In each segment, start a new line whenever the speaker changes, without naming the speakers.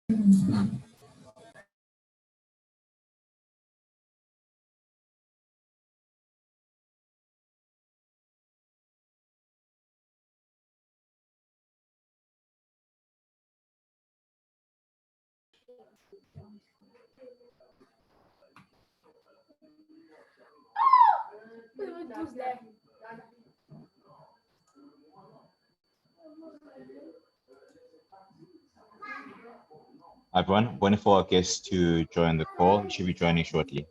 Everyone, waiting for our guests to join the call. He should be joining shortly.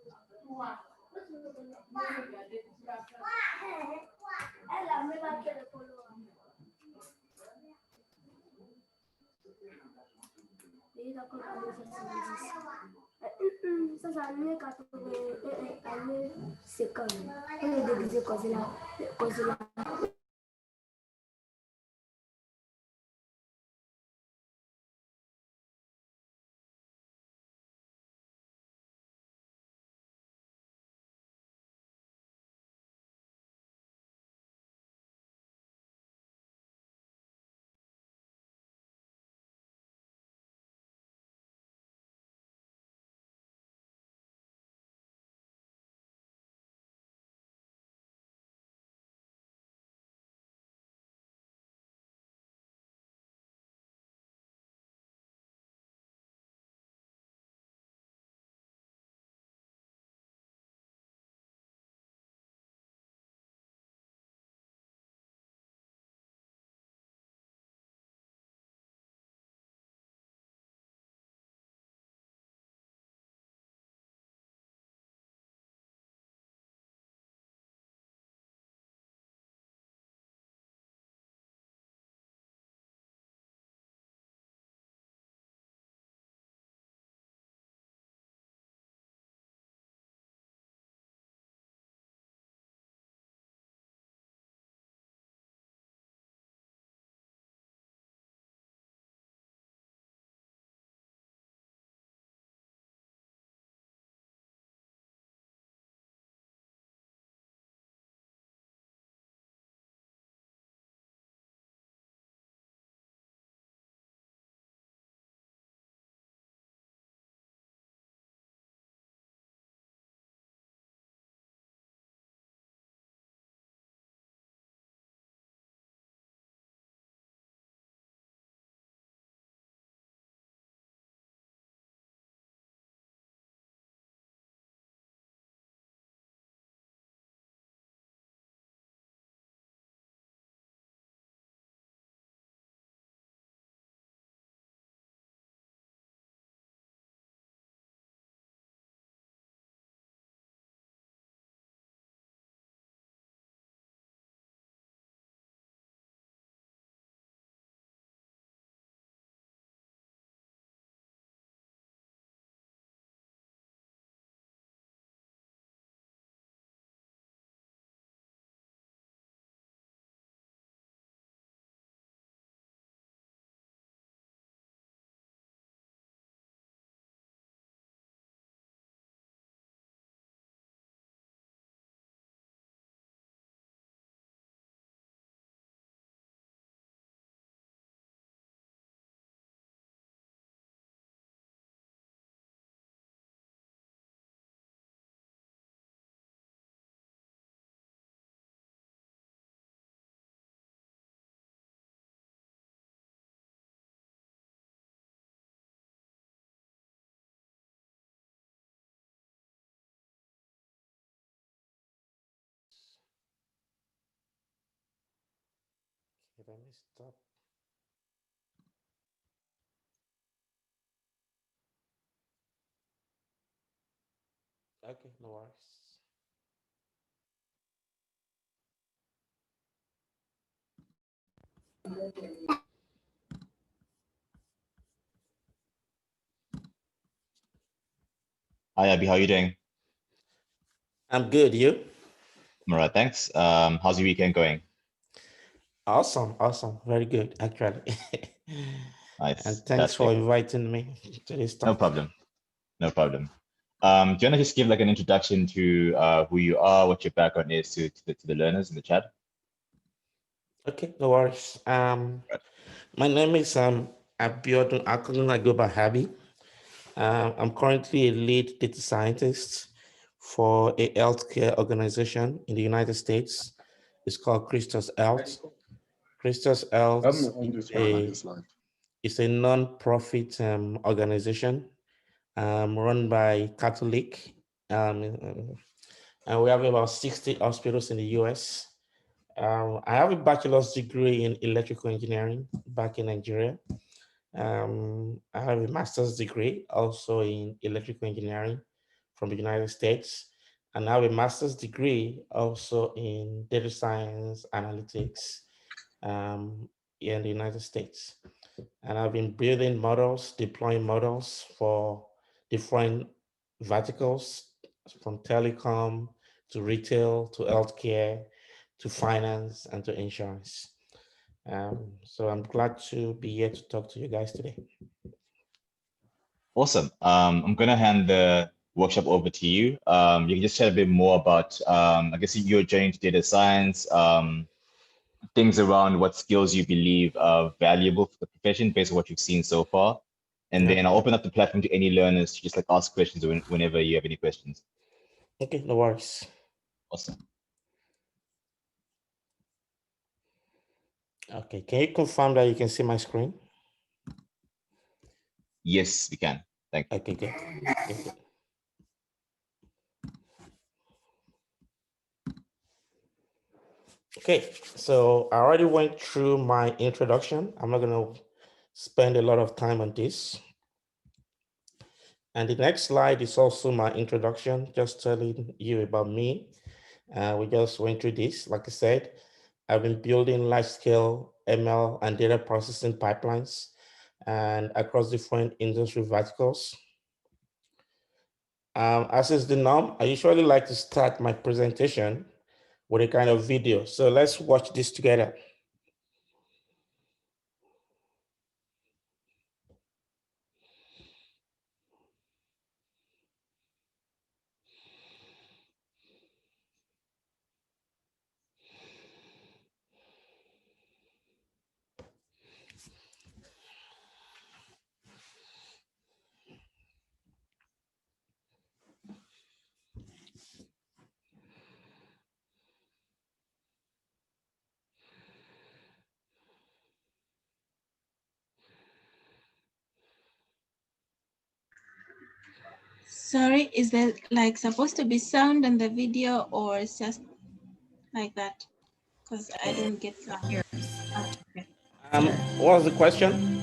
Okay, let me stop. Okay, no worries.
Hi, Abby. How are you doing?
I'm good. You?
I'm all right, thanks. How's your weekend going?
Awesome. Awesome. Very good, actually. And
Nice.
thanks for
Fantastic.
inviting me to this
No
talk.
problem. No problem. Do you want to just give like an introduction to who you are, what your background is to the learners in the chat?
Okay, no worries.
Right.
My name is Abiogun Akogun. I go by Habi. I'm currently a lead data scientist for a healthcare organization in the United States. It's called Christus Health. Christus Health is a non-profit organization run by Catholic. And we have about 60 hospitals in the US. I have a bachelor's degree in electrical engineering back in Nigeria. I have a master's degree also in electrical engineering from the United States. And I have a master's degree also in data science analytics in the United States. And I've been building models, deploying models for different verticals, from telecom to retail to healthcare to finance and to insurance. So I'm glad to be here to talk to you guys today.
Awesome. I'm going to hand the workshop over to you. You can just share a bit more about, I guess, your journey to data science, things around what skills you believe are valuable for the profession based on what you've seen so far. And then I'll open up the platform to any learners to just like ask questions whenever you have any questions.
Okay, no worries.
Awesome.
Okay, can you confirm that you can see my screen?
Yes, we can. Thank you.
Okay, good. Good. Okay, so I already went through my introduction. I'm not going to spend a lot of time on this. And the next slide is also my introduction, just telling you about me. We just went through this. Like I said, I've been building large-scale ML and data processing pipelines and across different industry verticals. As is the norm, I usually like to start my presentation with a kind of video. So let's watch this together.
Sorry, is there like supposed to be sound in the video or it's just like that? Because I don't get sound. Okay.
What was the question?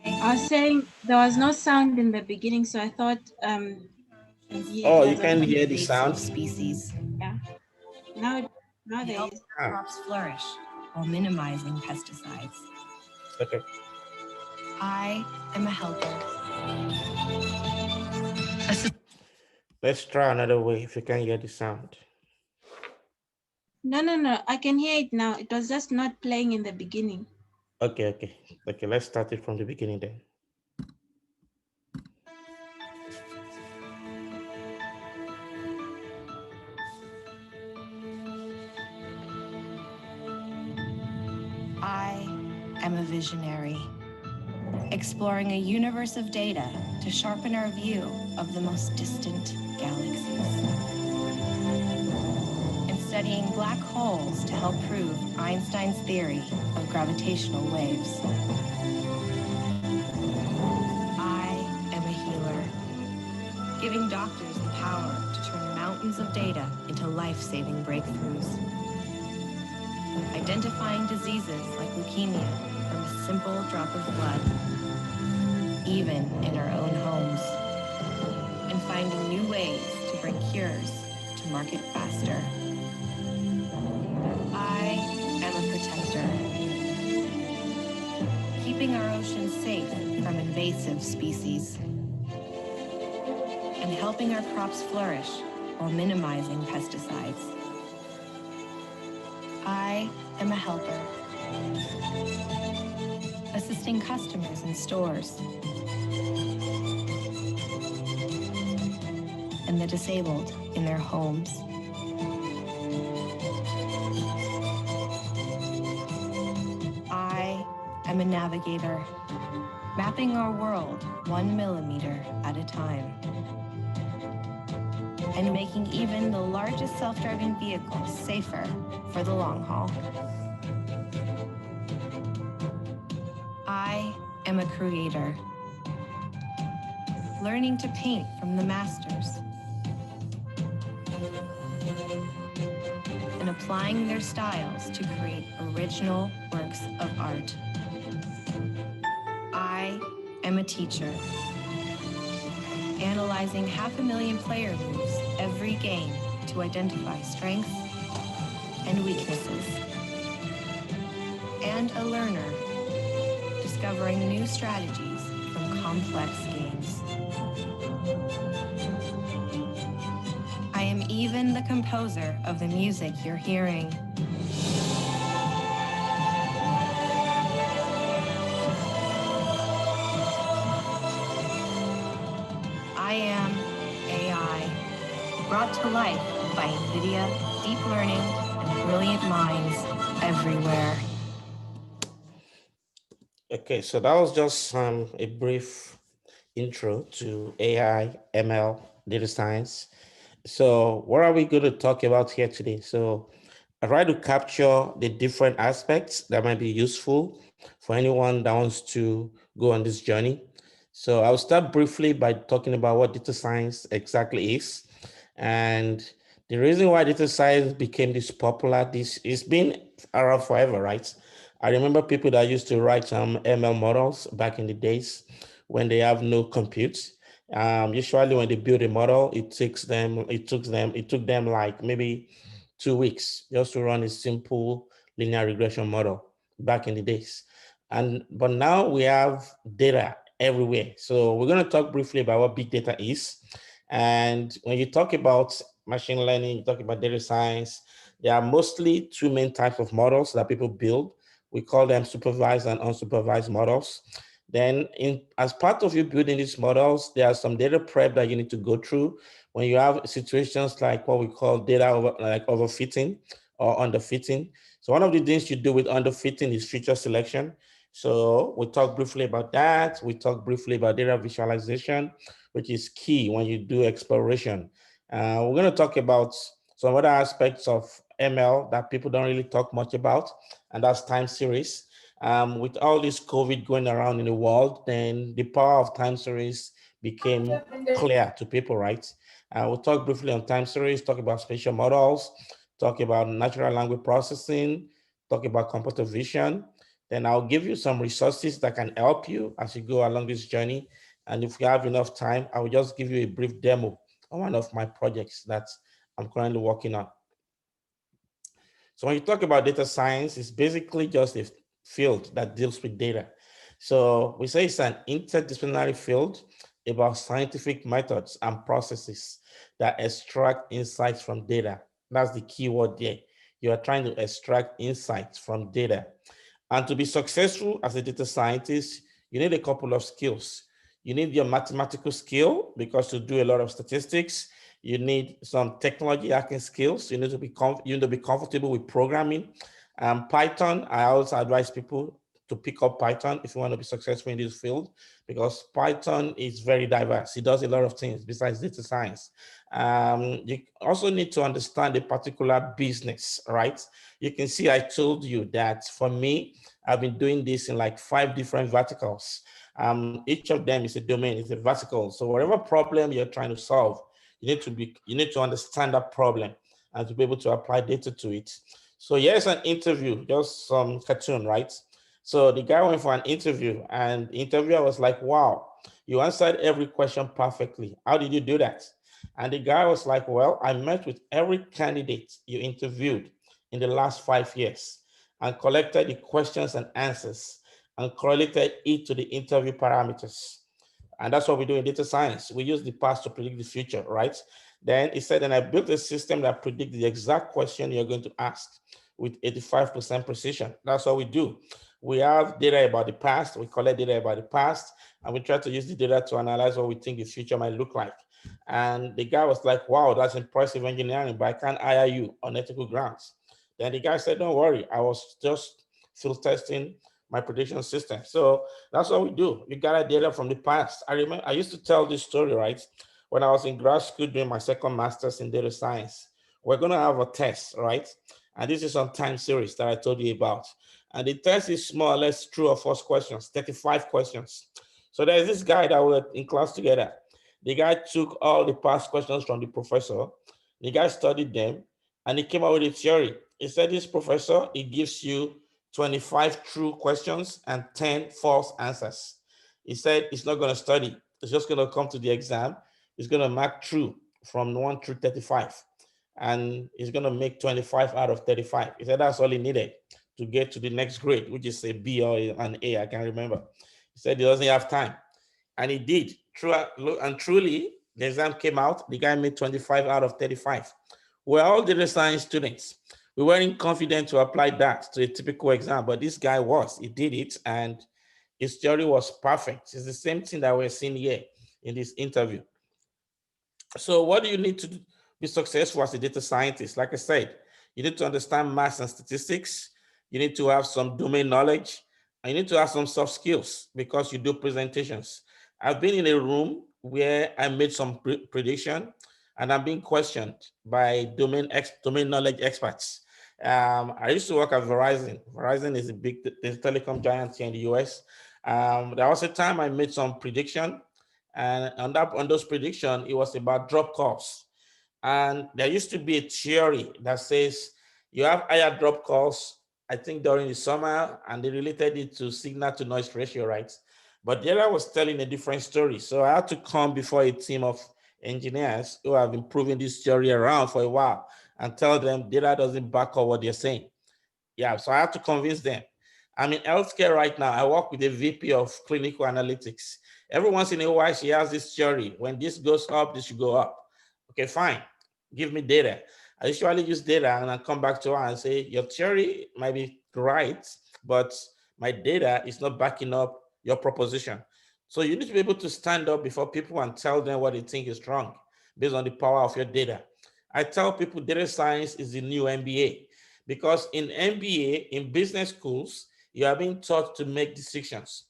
I was saying there was no sound in the beginning, so I thought
you can hear the sound.
Species.
Yeah. Now there is.
Crops flourish while minimizing pesticides.
Okay.
I am a helper.
Let's try another way if you can hear the sound.
No. I can hear it now. It was just not playing in the beginning.
Okay. Let's start it from the beginning then.
I am a visionary, exploring a universe of data to sharpen our view of the most distant galaxies, and studying black holes to help prove Einstein's theory of gravitational waves. I am a healer, giving doctors the power to turn mountains of data into life-saving breakthroughs, identifying diseases like leukemia from a simple drop of blood, even in our own homes, and finding new ways to bring cures to market faster. I am a protector, keeping our oceans safe from invasive species, and helping our crops flourish while minimizing pesticides. I am a helper, assisting customers in stores and the disabled in their homes. I am a navigator, mapping our world 1 millimeter at a time, and making even the largest self-driving vehicles safer for the long haul. I am a creator, learning to paint from the masters and applying their styles to create original works of art. I am a teacher, analyzing 500,000 player moves every game to identify strengths and weaknesses. And a learner, discovering new strategies from complex games. I am even the composer of the music you're hearing. I am AI, brought to life by NVIDIA, deep learning, and brilliant minds everywhere.
Okay, so that was just a brief intro to AI, ML, data science. So what are we going to talk about here today? So I try to capture the different aspects that might be useful for anyone that wants to go on this journey. So I'll start briefly by talking about what data science exactly is. And the reason why data science became this popular, it's been around forever, right? I remember people that used to write some ML models back in the days when they have no compute. Usually when they build a model, it took them like maybe 2 weeks just to run a simple linear regression model back in the days. But now we have data everywhere. So we're going to talk briefly about what big data is. And when you talk about machine learning, you talk about data science, there are mostly two main types of models that people build. We call them supervised and unsupervised models. Then as part of you building these models, there are some data prep that you need to go through when you have situations like what we call data overfitting or underfitting. So one of the things you do with underfitting is feature selection. So we talk briefly about that. We talk briefly about data visualization, which is key when you do exploration. We're going to talk about some other aspects of ML that people don't really talk much about, and that's time series. With all this COVID going around in the world, then the power of time series became clear to people, right? We'll talk briefly on time series, talk about spatial models, talk about natural language processing, talk about computer vision. Then I'll give you some resources that can help you as you go along this journey. And if we have enough time, I will just give you a brief demo on one of my projects that I'm currently working on. So when you talk about data science, it's basically just a field that deals with data. So we say it's an interdisciplinary field about scientific methods and processes that extract insights from data. That's the key word there. You are trying to extract insights from data. And to be successful as a data scientist, you need a couple of skills. You need your mathematical skill because to do a lot of statistics. You need some technology hacking skills. You need to be comfortable with programming. Python, I also advise people to pick up Python if you want to be successful in this field, because Python is very diverse. It does a lot of things besides data science. You also need to understand a particular business, right? You can see I told you that for me, I've been doing this in like 5 different verticals. Each of them is a domain, it's a vertical. So whatever problem you're trying to solve, you need to understand that problem and to be able to apply data to it. So here's an interview, just some cartoon, right? So the guy went for an interview and the interviewer was like, wow, you answered every question perfectly. How did you do that? And the guy was like, well, I met with every candidate you interviewed in the last 5 years and collected the questions and answers and correlated it to the interview parameters. And that's what we do in data science. We use the past to predict the future, right? Then he said, and I built a system that predicts the exact question you're going to ask with 85% precision. That's what we do. We have data about the past, we collect data about the past, and we try to use the data to analyze what we think the future might look like. And the guy was like, wow, that's impressive engineering, but I can't hire you on ethical grounds. Then the guy said, don't worry, I was just field testing my prediction system. So that's what we do. You gather data from the past. I remember I used to tell this story, right? When I was in grad school doing my second master's in data science, we're going to have a test, right? And this is some time series that I told you about. And the test is more or less true or false questions, 35 questions. So there's this guy that we were in class together. The guy took all the past questions from the professor. The guy studied them and he came up with a theory. He said, this professor, he gives you 25 true questions and 10 false answers. He said, it's not going to study. It's just going to come to the exam. It's going to mark true from 1 through 35. And he's going to make 25 out of 35. He said, that's all he needed to get to the next grade, which is a B or an A, I can't remember. He said he doesn't have time. And he did. And truly, the exam came out. The guy made 25 out of 35. We're all data science students. We weren't confident to apply that to a typical exam, but this guy was. He did it, and his theory was perfect. It's the same thing that we're seeing here in this interview. So what do you need to be successful as a data scientist? Like I said, you need to understand math and statistics. You need to have some domain knowledge. And you need to have some soft skills because you do presentations. I've been in a room where I made some prediction and I'm being questioned by domain knowledge experts. I used to work at Verizon. Verizon is a big telecom giant here in the US. There was a time I made some prediction, and on those predictions, it was about drop calls. And there used to be a theory that says you have higher drop calls, I think during the summer, and they related it to signal to noise ratio, right? But the other was telling a different story. So I had to come before a team of engineers who have been proving this theory around for a while and tell them data doesn't back up what they're saying. Yeah, so I have to convince them. I'm in healthcare right now. I work with a VP of clinical analytics. Every once in a while, she has this theory. When this goes up, this should go up. Okay, fine. Give me data. I usually use data and I come back to her and say, your theory might be right, but my data is not backing up your proposition. So you need to be able to stand up before people and tell them what they think is wrong based on the power of your data. I tell people data science is the new MBA because in MBA, in business schools, you are being taught to make decisions.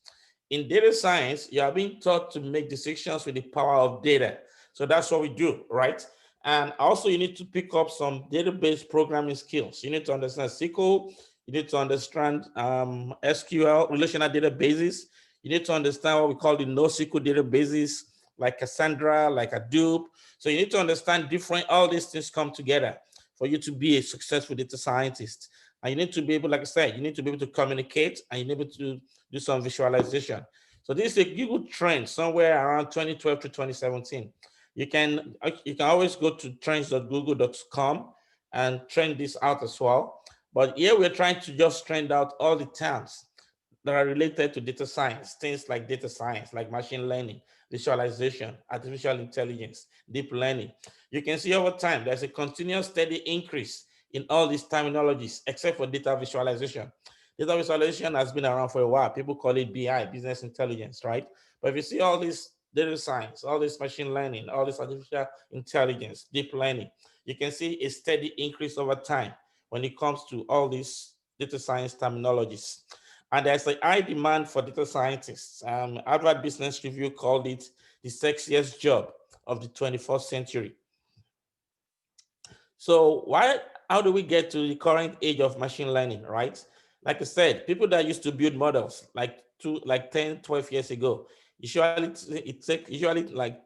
In data science, you are being taught to make decisions with the power of data. So that's what we do, right? And also you need to pick up some database programming skills. You need to understand SQL, you need to understand SQL, relational databases. You need to understand what we call the NoSQL databases, like Cassandra, like Hadoop. So you need to understand all these things come together for you to be a successful data scientist. And you need to be able, like I said, you need to be able to communicate and you need to be able to do some visualization. So this is a Google trend somewhere around 2012 to 2017. You can always go to trends.google.com and trend this out as well. But here we're trying to just trend out all the terms that are related to data science, things like data science, like machine learning, visualization, artificial intelligence, deep learning. You can see over time, there's a continuous steady increase in all these terminologies, except for data visualization. Data visualization has been around for a while. People call it BI, business intelligence, right? But if you see all this data science, all this machine learning, all this artificial intelligence, deep learning, you can see a steady increase over time when it comes to all these data science terminologies. And there's a high demand for data scientists. Harvard Business Review called it the sexiest job of the 21st century. So how do we get to the current age of machine learning, right? Like I said, people that used to build models like 10, 12 years ago, usually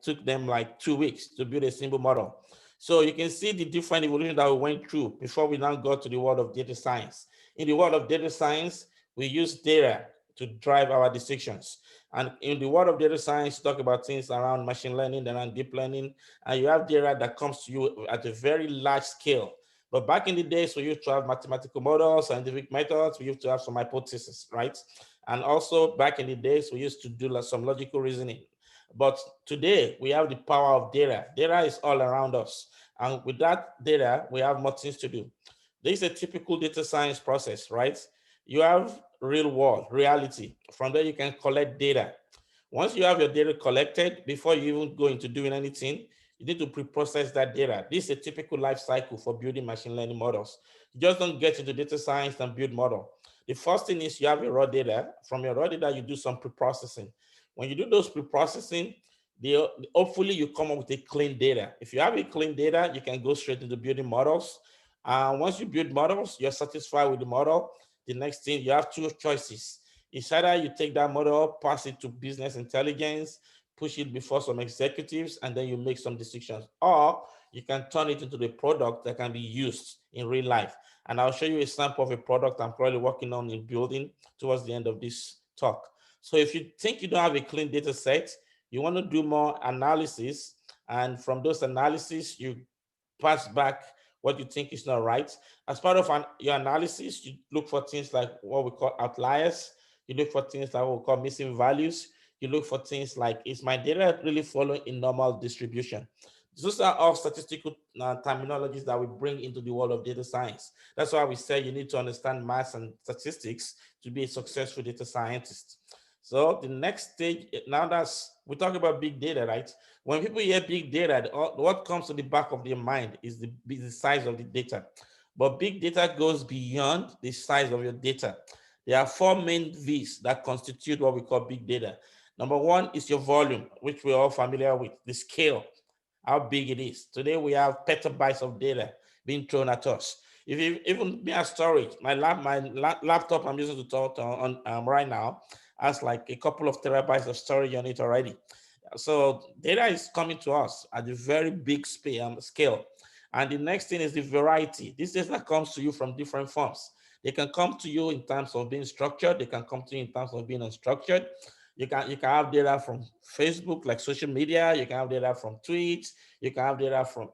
took them like 2 weeks to build a simple model. So you can see the different evolution that we went through before we now got to the world of data science. In the world of data science, we use data to drive our decisions. And in the world of data science, talk about things around machine learning, around deep learning, and you have data that comes to you at a very large scale. But back in the days, we used to have mathematical models, scientific methods, we used to have some hypotheses, right? And also back in the days, we used to do some logical reasoning. But today, we have the power of data. Data is all around us. And with that data, we have more things to do. This is a typical data science process, right? You have real world, reality. From there, you can collect data. Once you have your data collected, before you even go into doing anything, you need to pre-process that data. This is a typical life cycle for building machine learning models. You just don't get into data science and build model. The first thing is you have your raw data. From your raw data, you do some pre-processing. When you do those pre-processing, hopefully you come up with a clean data. If you have a clean data, you can go straight into building models. Once you build models, you're satisfied with the model. The next thing, you have two choices. It's either you take that model, pass it to business intelligence, push it before some executives, and then you make some decisions. Or you can turn it into the product that can be used in real life. And I'll show you a sample of a product I'm currently working on in building towards the end of this talk. So if you think you don't have a clean data set, you want to do more analysis, and from those analysis, you pass back what you think is not right. As part of your analysis, you look for things like what we call outliers. You look for things like what we call missing values. You look for things like, is my data really following a normal distribution? Those are all statistical terminologies that we bring into the world of data science. That's why we say you need to understand math and statistics to be a successful data scientist. So the next stage, now we talk about big data, right? When people hear big data, what comes to the back of their mind is the size of the data. But big data goes beyond the size of your data. There are four main V's that constitute what we call big data. Number one is your volume, which we're all familiar with, the scale, how big it is. Today we have petabytes of data being thrown at us. If you even be a storage, my laptop I'm using to talk on right now has like a couple of terabytes of storage on it already. So data is coming to us at a very big scale. And the next thing is the variety. This data comes to you from different forms. They can come to you in terms of being structured. They can come to you in terms of being unstructured. You can have data from Facebook, like social media. You can have data from tweets. You can have data from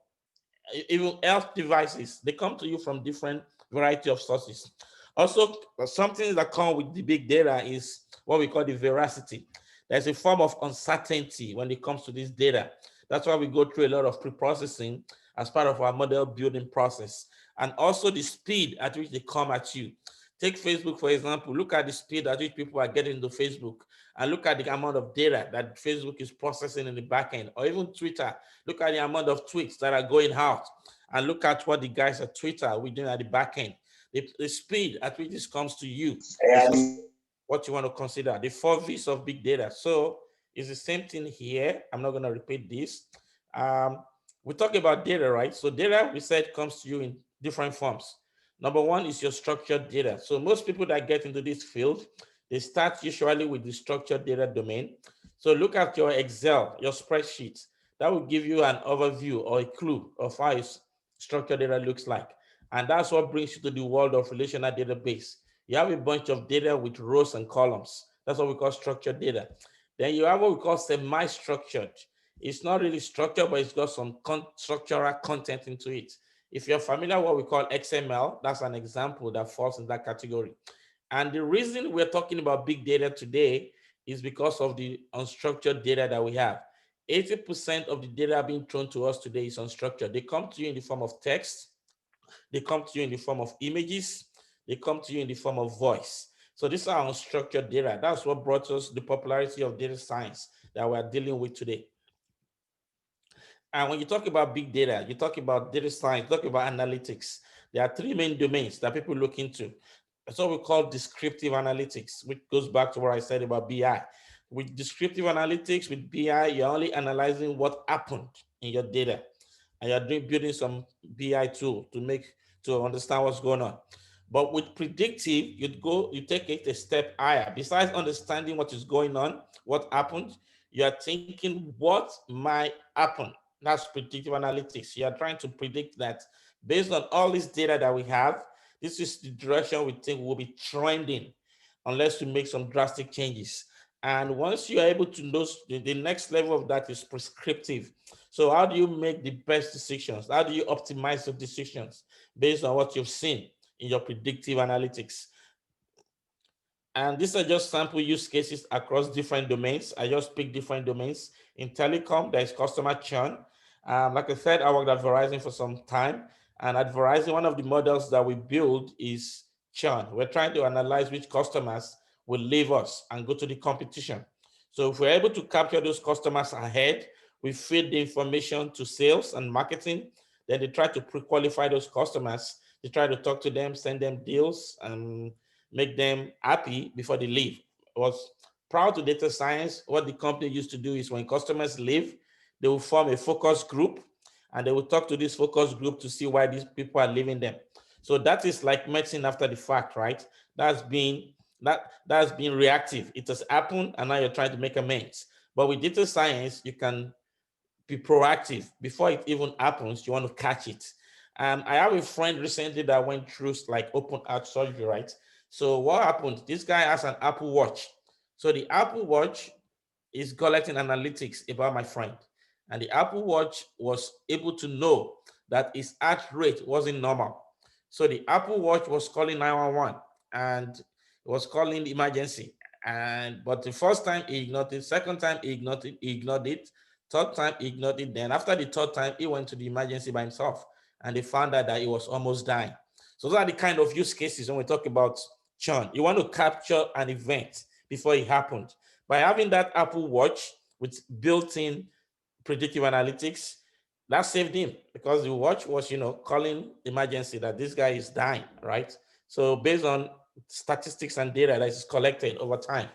even health devices. They come to you from different variety of sources. Also, something that comes with the big data is what we call the veracity. There's a form of uncertainty when it comes to this data. That's why we go through a lot of pre-processing as part of our model building process. And also the speed at which they come at you. Take Facebook, for example. Look at the speed at which people are getting to Facebook, and look at the amount of data that Facebook is processing in the back end, or even Twitter. Look at the amount of tweets that are going out, and look at what the guys at Twitter are doing at the back end. The speed at which this comes to you is what you want to consider. The four V's of big data. So it's the same thing here. I'm not going to repeat this. We talk about data, right? So data, we said, comes to you in different forms. Number one is your structured data. So most people that get into this field, they start usually with the structured data domain. So look at your Excel, your spreadsheet. That will give you an overview or a clue of how structured data looks like. And that's what brings you to the world of relational database. You have a bunch of data with rows and columns. That's what we call structured data. Then you have what we call semi-structured. It's not really structured, but it's got some structural content into it. If you're familiar with what we call XML, that's an example that falls in that category. And the reason we're talking about big data today is because of the unstructured data that we have. 80% of the data being thrown to us today is unstructured. They come to you in the form of text. They come to you in the form of images. They come to you in the form of voice. So these are unstructured data. That's what brought us the popularity of data science that we're dealing with today. And when you talk about big data, you talk about data science, you talk about analytics. There are three main domains that people look into. That's what we call descriptive analytics, which goes back to what I said about BI. With descriptive analytics, with BI, you're only analyzing what happened in your data. And you're building some BI tool to understand what's going on. But with predictive, you take it a step higher. Besides understanding what is going on, what happened, you are thinking what might happen. That's predictive analytics. You are trying to predict that based on all this data that we have, this is the direction we think will be trending unless we make some drastic changes. And once you are able to know, the next level of that is prescriptive. So how do you make the best decisions? How do you optimize your decisions based on what you've seen in your predictive analytics? And these are just sample use cases across different domains. I just picked different domains. In telecom, there is customer churn. Like I said, I worked at Verizon for some time. And at Verizon, one of the models that we build is churn. We're trying to analyze which customers will leave us and go to the competition. So if we're able to capture those customers ahead, we feed the information to sales and marketing. Then they try to pre-qualify those customers. They try to talk to them, send them deals, and make them happy before they leave. It was prior to data science, what the company used to do is when customers leave, they will form a focus group and they will talk to this focus group to see why these people are leaving them. So that is like medicine after the fact, right? That's been reactive. It has happened and now you're trying to make amends. But with data science, you can be proactive before it even happens. You want to catch it. I have a friend recently that went through like open heart surgery, right? So what happened? This guy has an Apple Watch. So the Apple Watch is collecting analytics about my friend. And the Apple Watch was able to know that his heart rate wasn't normal. So the Apple Watch was calling 911 and it was calling the emergency. But the first time he ignored it, second time he ignored it, third time he ignored it. Then after the third time, he went to the emergency by himself and they found out that he was almost dying. So those are the kind of use cases when we talk about churn. You want to capture an event before it happened. By having that Apple Watch with built-in predictive analytics, that saved him because the watch was, calling emergency that this guy is dying, right? So based on statistics and data that is collected over time,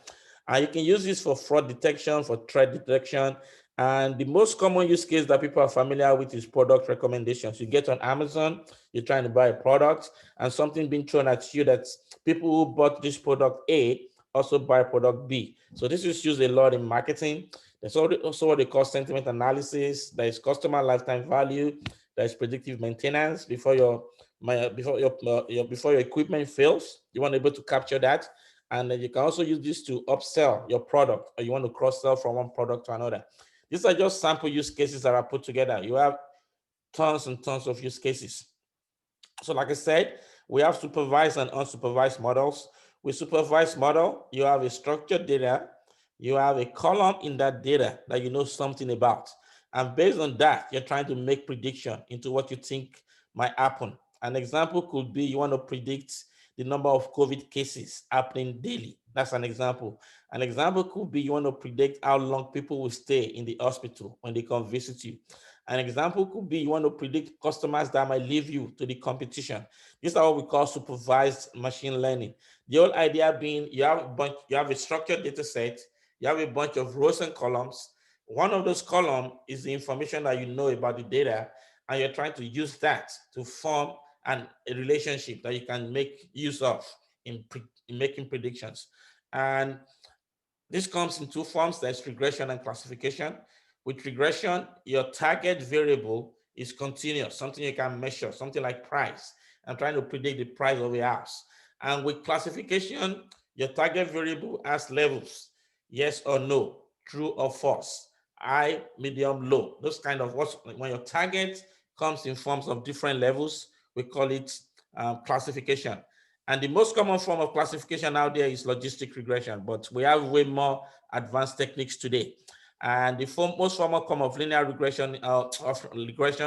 you can use this for fraud detection, for threat detection. And the most common use case that people are familiar with is product recommendations. You get on Amazon, you're trying to buy a product and something being thrown at you that people who bought this product A also buy product B. So this is used a lot in marketing. There's also what they call sentiment analysis. There is customer lifetime value. There is predictive maintenance before your equipment fails. You want to be able to capture that. And then you can also use this to upsell your product, or you want to cross-sell from one product to another. These are just sample use cases that are put together. You have tons and tons of use cases. So like I said, we have supervised and unsupervised models. With supervised model, you have a structured data, you have a column in that data that you know something about. And based on that, you're trying to make prediction into what you think might happen. An example could be you want to predict the number of COVID cases happening daily. That's an example. An example could be you want to predict how long people will stay in the hospital when they come visit you. An example could be you want to predict customers that might leave you to the competition. These are what we call supervised machine learning. The whole idea being you have a structured data set, you have a bunch of rows and columns. One of those columns is the information that you know about the data, and you're trying to use that to form a relationship that you can make use of in making predictions. And this comes in two forms. There's regression and classification. With regression, your target variable is continuous, something you can measure, something like price. I'm trying to predict the price of a house. And with classification, your target variable has levels, yes or no, true or false, high, medium, low. Those kind of when your target comes in forms of different levels, we call it classification. And the most common form of classification out there is logistic regression, but we have way more advanced techniques today. And the most common form of linear regression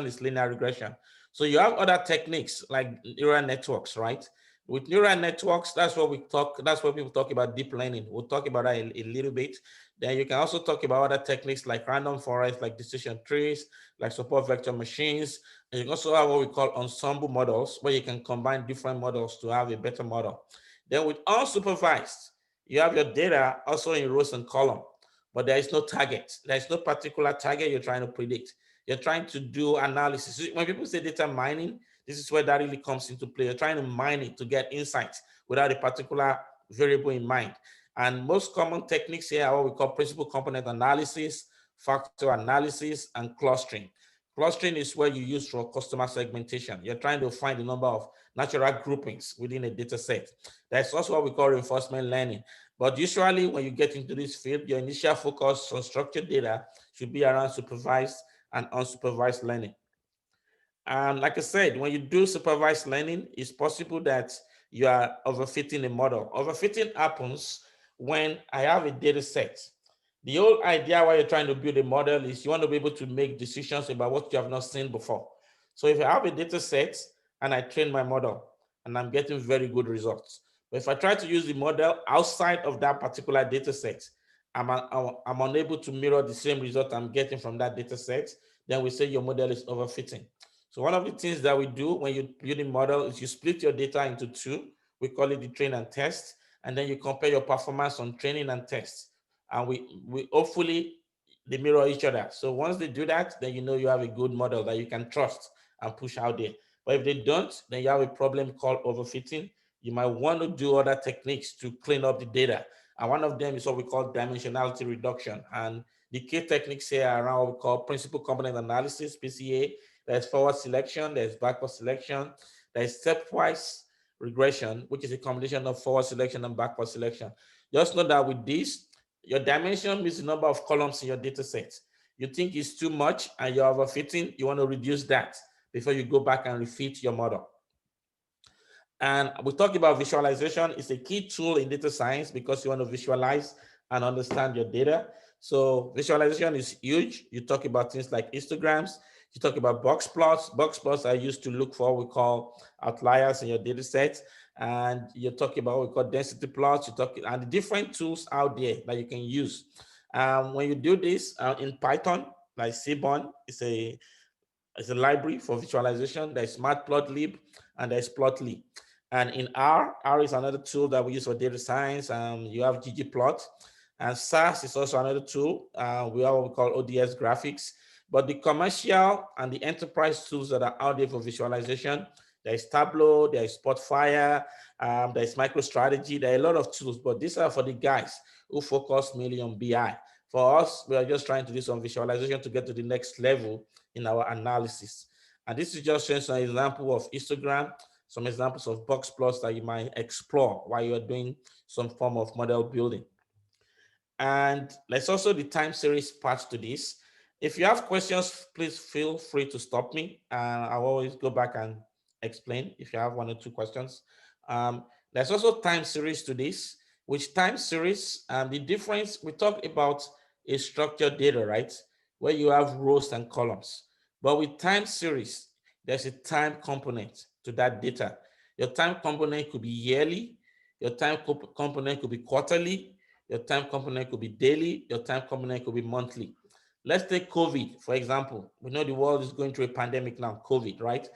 is linear regression. So you have other techniques like neural networks, right? With neural networks, that's what people talk about deep learning. We'll talk about that a little bit. Then you can also talk about other techniques like random forest, like decision trees, like support vector machines. And you can also have what we call ensemble models, where you can combine different models to have a better model. Then with unsupervised, you have your data also in rows and columns, but there is no target. There is no particular target you're trying to predict. You're trying to do analysis. When people say data mining, this is where that really comes into play. You're trying to mine it to get insights without a particular variable in mind. And most common techniques here are what we call principal component analysis, factor analysis, and clustering. Clustering is where you use for customer segmentation. You're trying to find the number of natural groupings within a data set. That's also what we call reinforcement learning. But usually when you get into this field, your initial focus on structured data should be around supervised and unsupervised learning. And like I said, when you do supervised learning, it's possible that you are overfitting a model. Overfitting happens when I have a data set. The whole idea why you're trying to build a model is you want to be able to make decisions about what you have not seen before. So if I have a data set and I train my model and I'm getting very good results, but if I try to use the model outside of that particular data set, I'm unable to mirror the same result I'm getting from that data set, then we say your model is overfitting. So one of the things that we do when you build a model is you split your data into two. We call it the train and test. And then you compare your performance on training and test. And we hopefully they mirror each other. So once they do that, then you know you have a good model that you can trust and push out there. But if they don't, then you have a problem called overfitting. You might want to do other techniques to clean up the data. And one of them is what we call dimensionality reduction. And the key techniques here are around what we call principal component analysis, PCA. There's forward selection, there's backward selection, there's stepwise regression, which is a combination of forward selection and backward selection. Just know that with this, your dimension means the number of columns in your data set. You think it's too much and you're overfitting, you want to reduce that before you go back and refit your model. And we talked about visualization. It's a key tool in data science because you want to visualize and understand your data. So visualization is huge. You talk about things like histograms. You talk about box plots. Box plots are used to look for what we call outliers in your data set. And you're talking about what we call density plots. You talk and the different tools out there that you can use. When you do this in Python, like Seaborn, it's a library for visualization. There's Matplotlib and there's Plotly. And in R is another tool that we use for data science. You have ggplot. And SAS is also another tool. We have what we call ODS graphics. But the commercial and the enterprise tools that are out there for visualization, there's Tableau, there's Spotfire, there's MicroStrategy. There are a lot of tools, but these are for the guys who focus mainly on BI. For us, we are just trying to do some visualization to get to the next level in our analysis. And this is just showing some example of histogram, some examples of box plots that you might explore while you're doing some form of model building. And there's also the time series part to this. If you have questions, please feel free to stop me. I'll always go back and explain if you have one or two questions. There's also time series to this, which time series, the difference, we talked about a structured data, right? Where you have rows and columns. But with time series, there's a time component to that data. Your time component could be yearly, your time component could be quarterly, your time component could be daily, your time component could be monthly. Let's take COVID, for example. We know the world is going through a pandemic now, COVID, right?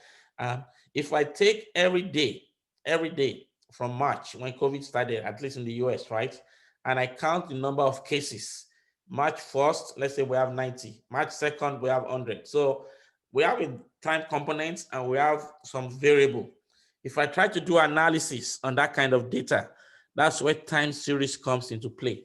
If I take every day from March when COVID started, at least in the US, right? And I count the number of cases. March 1st, let's say we have 90. March 2nd, we have 100. So we have a time component and we have some variable. If I try to do analysis on that kind of data, that's where time series comes into play.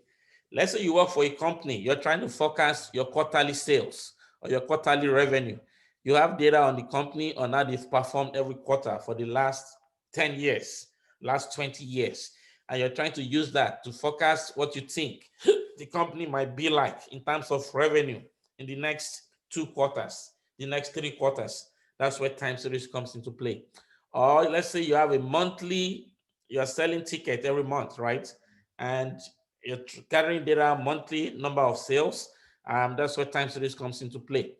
Let's say you work for a company, you're trying to forecast your quarterly sales or your quarterly revenue. You have data on the company on how they've performed every quarter for the last 10 years, last 20 years. And you're trying to use that to forecast what you think the company might be like in terms of revenue in the next 2 quarters, the next 3 quarters. That's where time series comes into play. Or let's say you have a monthly, you're selling ticket every month, right? And you're gathering data monthly number of sales. That's where time series comes into play.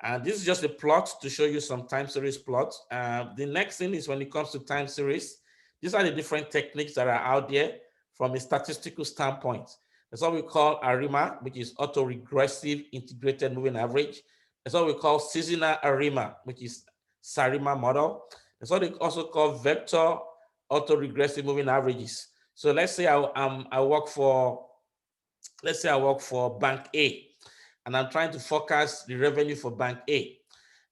And this is just a plot to show you some time series plots. The next thing is when it comes to time series, these are the different techniques that are out there from a statistical standpoint. That's what we call ARIMA, which is autoregressive integrated moving average. That's what we call seasonal ARIMA, which is SARIMA model. That's what they also call vector autoregressive moving averages. So let's say I work for Bank A, and I'm trying to forecast the revenue for Bank A.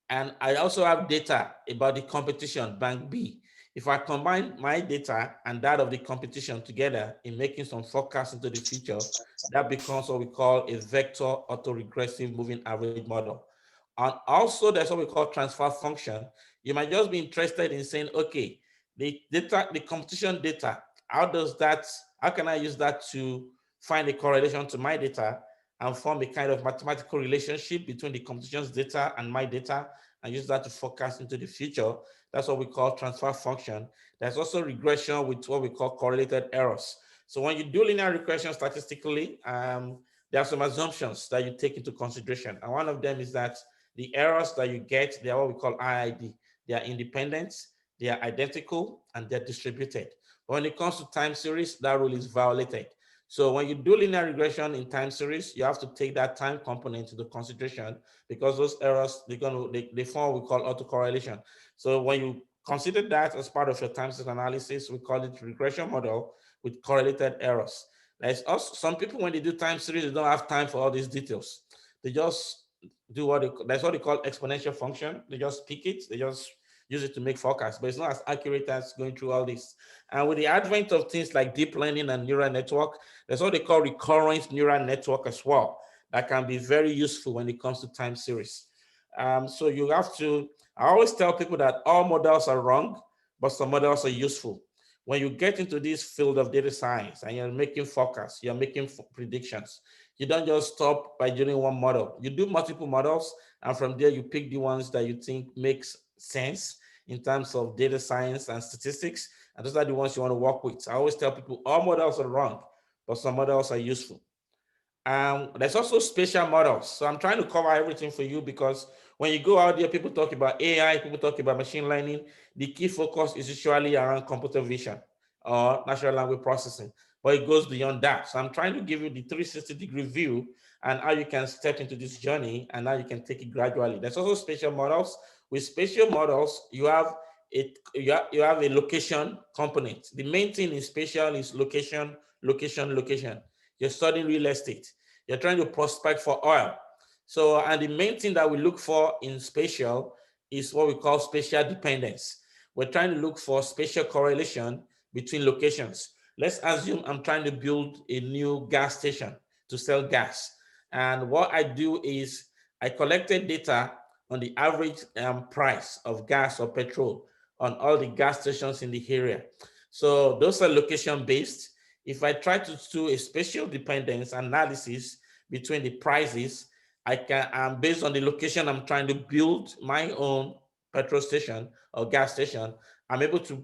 And I also have data about the competition, Bank B. If I combine my data and that of the competition together in making some forecasts into the future, that becomes what we call a vector autoregressive moving average model. And also there's what we call transfer function. You might just be interested in saying, okay, the data, the competition data, how can I use that to find a correlation to my data and form a kind of mathematical relationship between the competition's data and my data and use that to forecast into the future? That's what we call transfer function. There's also regression with what we call correlated errors. So when you do linear regression statistically, there are some assumptions that you take into consideration. And one of them is that the errors that you get, they are what we call IID. They are independent, they are identical, and they're distributed. But when it comes to time series, that rule is violated. So when you do linear regression in time series, you have to take that time component into consideration because those errors, they form what we call autocorrelation. So when you consider that as part of your time series analysis. We call it regression model with correlated errors. There's also some people, when they do time series, they don't have time for all these details. They just do that's what they call exponential function. They just pick it, they just use it to make forecasts, but it's not as accurate as going through all this. And with the advent of things like deep learning and neural network, there's what they call recurrent neural network as well. That can be very useful when it comes to time series. So you have to, I always tell people that all models are wrong, but some models are useful. When you get into this field of data science and you're making forecasts, you're making predictions, you don't just stop by doing one model. You do multiple models, and from there you pick the ones that you think makes sense in terms of data science and statistics, and those are the ones you want to work with. I always tell people all models are wrong, but some models are useful. There's also spatial models. So I'm trying to cover everything for you, because when you go out there, people talk about AI, people talk about machine learning. The key focus is usually around computer vision or natural language processing, but it goes beyond that. So I'm trying to give you the 360-degree view and how you can step into this journey and how you can take it gradually. There's also spatial models. With spatial models, you have a location component. The main thing in spatial is location, location, location. You're studying real estate. You're trying to prospect for oil. So, and the main thing that we look for in spatial is what we call spatial dependence. We're trying to look for spatial correlation between locations. Let's assume I'm trying to build a new gas station to sell gas. And what I do is I collected data on the average price of gas or petrol on all the gas stations in the area. So those are location based. If I try to do a spatial dependence analysis between the prices, I can, based on the location I'm trying to build my own petrol station or gas station, I'm able to,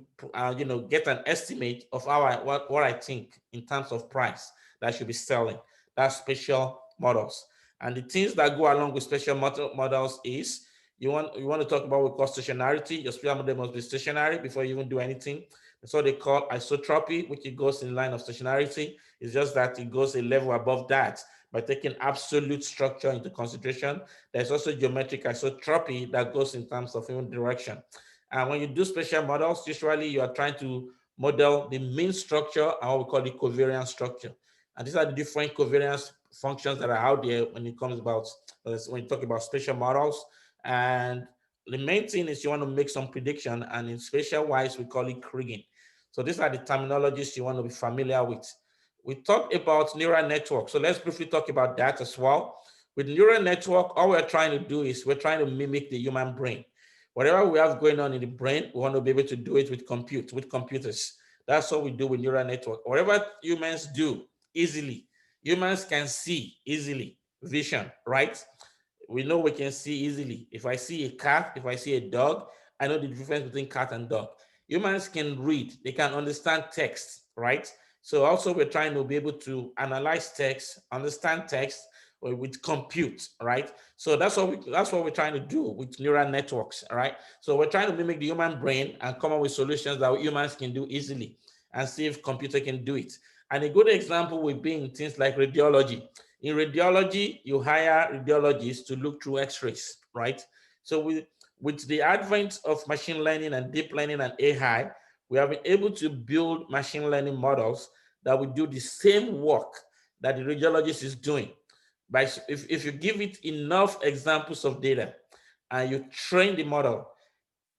get an estimate of what I think in terms of price that I should be selling. That's spatial models. And the things that go along with spatial models is you want to talk about what we call stationarity. Your spatial model must be stationary before you even do anything. That's what they call isotropy, which it goes in line of stationarity. It's just that it goes a level above that by taking absolute structure into consideration. There's also geometric isotropy that goes in terms of even direction. And when you do spatial models, usually you are trying to model the mean structure and what we call the covariance structure. And these are the different covariance functions that are out there when it comes about, when you talk about spatial models. And the main thing is you want to make some prediction, and in spatial wise, we call it kriging. So these are the terminologies you want to be familiar with. We talked about neural network. So let's briefly talk about that as well. With neural network, all we're trying to do is we're trying to mimic the human brain. Whatever we have going on in the brain, we want to be able to do it with computers. That's what we do with neural network. Whatever humans do easily, humans can see easily, vision, right? We know we can see easily. If I see a cat, if I see a dog, I know the difference between cat and dog. Humans can read, they can understand text, right? So also we're trying to be able to analyze text, understand text with compute, right? So that's what we're trying to do with neural networks, right? So we're trying to mimic the human brain and come up with solutions that humans can do easily and see if computer can do it. And a good example would be in things like radiology. In radiology, you hire radiologists to look through x-rays, right? So with the advent of machine learning and deep learning and AI, we have been able to build machine learning models that will do the same work that the radiologist is doing. But if you give it enough examples of data and you train the model,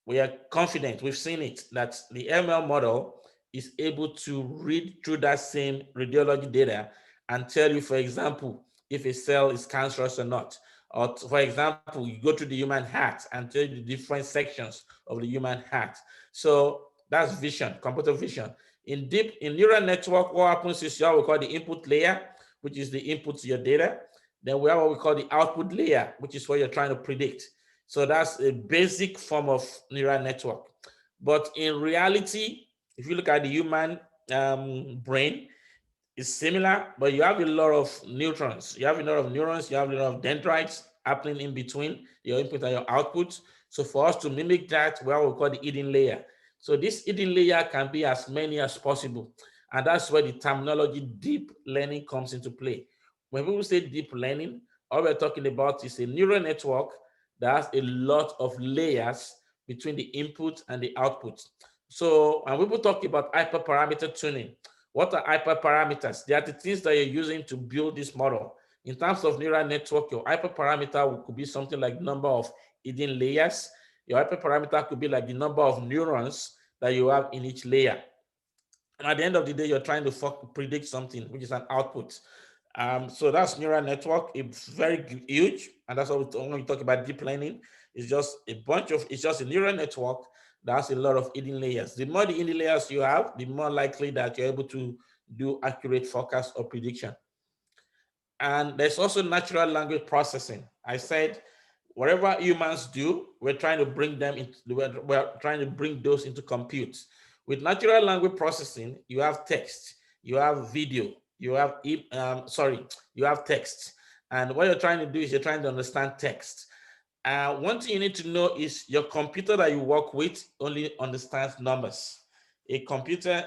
we are confident, we've seen it, that the ML model is able to read through that same radiology data and tell you, for example, if a cell is cancerous or not. Or for example, you go to the human heart and tell you the different sections of the human heart. So that's vision, computer vision. In neural network, what happens is you have what we call the input layer, which is the input to your data. Then we have what we call the output layer, which is what you're trying to predict. So that's a basic form of neural network. But in reality, if you look at the human brain, it's similar, but you have a lot of neutrons. You have a lot of neurons, you have a lot of dendrites happening in between your input and your output. So for us to mimic that, we have what we call the hidden layer. So this hidden layer can be as many as possible. And that's where the terminology deep learning comes into play. When people say deep learning, all we're talking about is a neural network that has a lot of layers between the input and the output. So when people talk about hyperparameter tuning, what are hyperparameters? They are the things that you're using to build this model. In terms of neural network, your hyperparameter could be something like number of hidden layers. Your hyperparameter could be like the number of neurons that you have in each layer. And at the end of the day, you're trying to predict something, which is an output. So that's neural network. It's very huge. And that's what when we talk about deep learning, it's just it's just a neural network that has a lot of hidden layers. The more the hidden layers you have, the more likely that you're able to do accurate forecast or prediction. And there's also natural language processing. I said, whatever humans do, we're trying to bring them into, we're trying to bring those into compute. With natural language processing, you have text, you have video, you have, you have text. And what you're trying to do is you're trying to understand text. One thing you need to know is your computer that you work with only understands numbers. A computer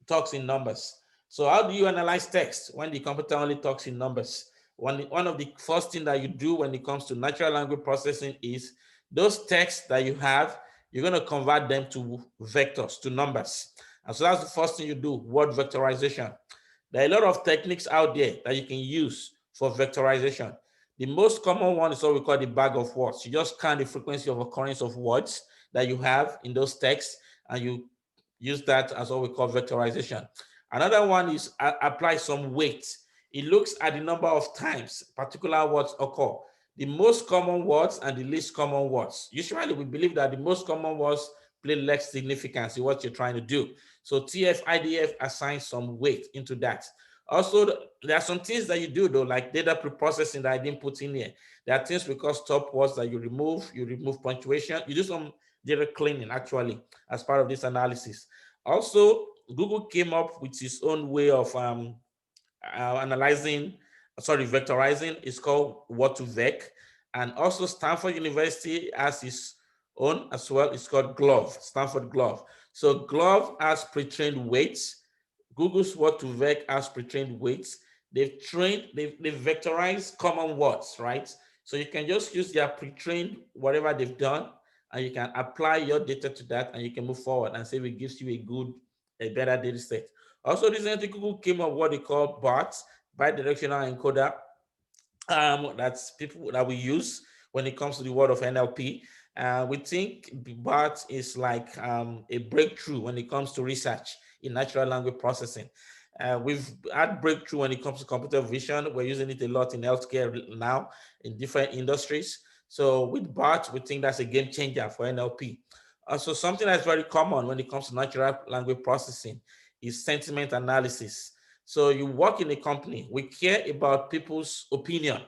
talks in numbers. So how do you analyze text when the computer only talks in numbers? One of the first things that you do when it comes to natural language processing is those texts that you have, you're going to convert them to vectors, to numbers. And so that's the first thing you do, word vectorization. There are a lot of techniques out there that you can use for vectorization. The most common one is what we call the bag of words. You just count the frequency of occurrence of words that you have in those texts, and you use that as what we call vectorization. Another one is apply some weight. It looks at the number of times particular words occur. The most common words and the least common words. Usually we believe that the most common words play less significance in what you're trying to do. So TF-IDF assigns some weight into that. Also, there are some things that you do though, like data preprocessing that I didn't put in here. There are things we call stop words that you remove punctuation, you do some data cleaning actually as part of this analysis. Also, Google came up with its own way of vectorizing. It's called What2Vec. And also Stanford University has its own as well. It's called GLOVE, Stanford GLOVE. So GLOVE has pre-trained weights. Google's What2Vec has pre-trained weights. They've vectorized common words, right? So you can just use their pre-trained, whatever they've done, and you can apply your data to that, and you can move forward and say it gives you a better data set. Also, recently Google came up with what they call BART, bidirectional encoder. That's people that we use when it comes to the world of NLP. We think BART is like a breakthrough when it comes to research in natural language processing. We've had breakthrough when it comes to computer vision. We're using it a lot in healthcare now in different industries. So with BART, we think that's a game changer for NLP. So something that's very common when it comes to natural language processing is sentiment analysis. So you work in a company, we care about people's opinion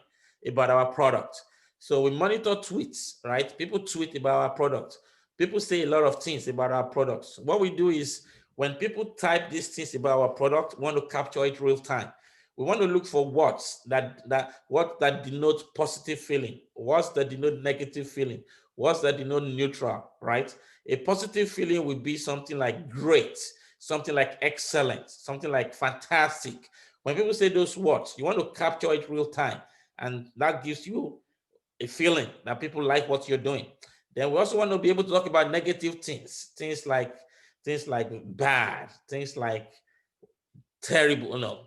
about our product. So we monitor tweets, right? People tweet about our product. People say a lot of things about our products. What we do is when people type these things about our product, we want to capture it real time. We want to look for words that denote positive feeling, words that denote negative feeling, words that denote neutral, right? A positive feeling would be something like great, something like excellent, something like fantastic. When people say those words, you want to capture it real time, and that gives you a feeling that people like what you're doing. Then we also want to be able to talk about negative things, things like bad, things like terrible,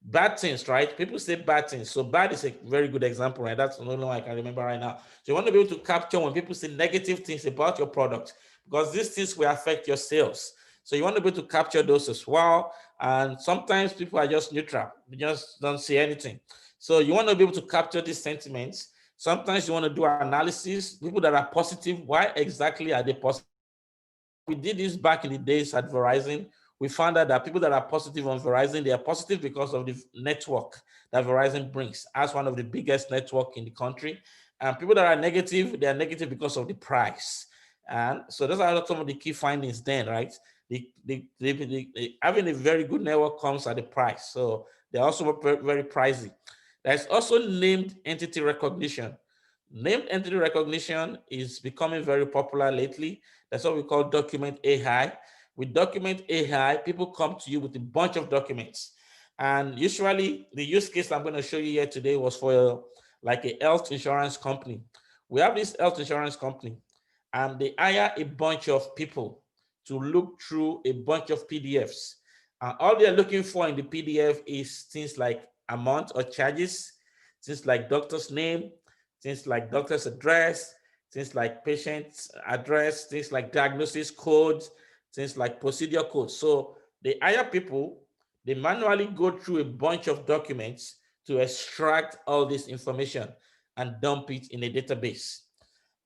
bad things, right? People say bad things. So bad is a very good example, right? That's the only one I can remember right now. So you want to be able to capture when people say negative things about your product, because these things will affect your sales. So you want to be able to capture those as well. And sometimes people are just neutral. They just don't say anything. So you want to be able to capture these sentiments. Sometimes you want to do analysis. People that are positive, why exactly are they positive? We did this back in the days at Verizon. We found out that people that are positive on Verizon, they are positive because of the network that Verizon brings as one of the biggest network in the country. And people that are negative, they are negative because of the price. And so those are some of the key findings then, right? Having a very good network comes at a price. So they're also very pricey. There's also named entity recognition. Named entity recognition is becoming very popular lately. That's what we call document AI. With document AI, people come to you with a bunch of documents. And usually the use case I'm going to show you here today was for like a health insurance company. We have this health insurance company, They hire a bunch of people to look through a bunch of PDFs. All they're looking for in the PDF is things like amount or charges, things like doctor's name, things like doctor's address, things like patient's address, things like diagnosis codes, things like procedure codes. So they hire people, they manually go through a bunch of documents to extract all this information and dump it in a database.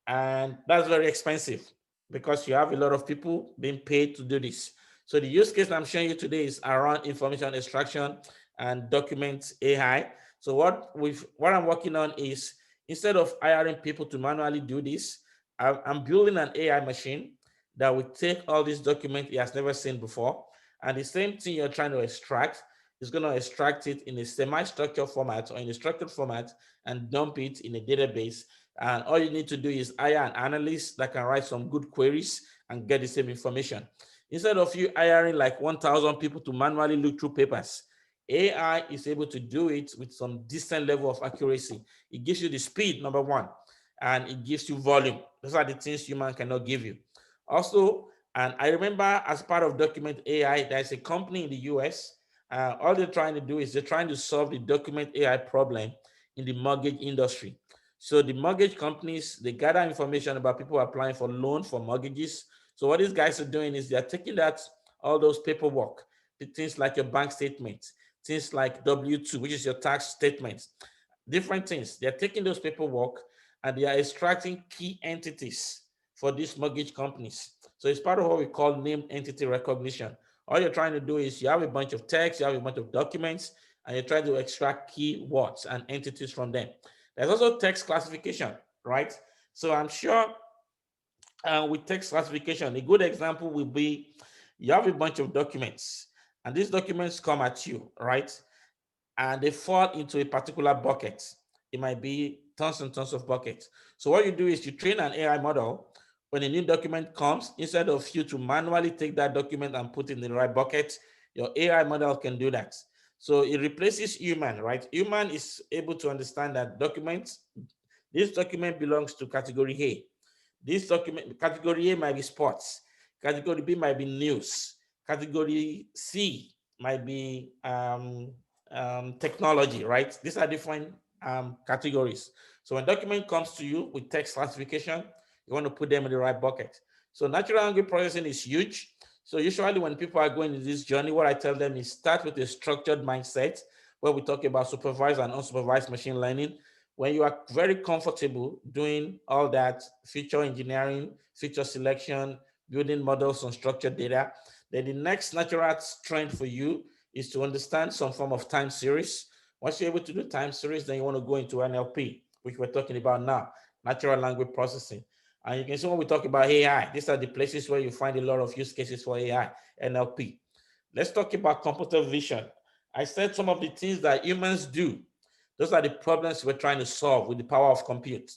And that's very expensive because you have a lot of people being paid to do this. So the use case I'm showing you today is around information extraction and document AI. So what I'm working on is, instead of hiring people to manually do this, I'm building an AI machine that will take all these documents it has never seen before, and the same thing you're trying to extract is going to extract it in a semi-structured format or in a structured format and dump it in a database. And all you need to do is hire an analyst that can write some good queries and get the same information. Instead of you hiring like 1,000 people to manually look through papers, AI is able to do it with some decent level of accuracy. It gives you the speed, number one, and it gives you volume. Those are the things human cannot give you. Also, and I remember as part of Document AI, there's a company in the US. All they're trying to do is they're trying to solve the Document AI problem in the mortgage industry. So the mortgage companies, they gather information about people applying for loan for mortgages. So what these guys are doing is they're taking that, all those paperwork, the things like your bank statement, things like W-2, which is your tax statement, different things. They're taking those paperwork and they are extracting key entities for these mortgage companies. So it's part of what we call named entity recognition. All you're trying to do is you have a bunch of text, you have a bunch of documents, and you're trying to extract key words and entities from them. There's also text classification, right? So I'm sure with text classification, a good example will be you have a bunch of documents, and these documents come at you, right? And they fall into a particular bucket. It might be tons and tons of buckets. So what you do is you train an AI model. When a new document comes, instead of you to manually take that document and put it in the right bucket, your AI model can do that. So it replaces human, right? Human is able to understand that this document belongs to category A. This document, category A might be sports, category B might be news, category C might be technology, right? These are different categories. So when document comes to you with text classification, you want to put them in the right bucket. So natural language processing is huge. So usually when people are going in this journey, what I tell them is start with a structured mindset where we talk about supervised and unsupervised machine learning. When you are very comfortable doing all that feature engineering, feature selection, building models on structured data, then the next natural strength for you is to understand some form of time series. Once you're able to do time series, then you want to go into NLP, which we're talking about now, natural language processing. And you can see when we talk about AI, these are the places where you find a lot of use cases for AI, NLP. Let's talk about computer vision. I said some of the things that humans do. Those are the problems we're trying to solve with the power of compute.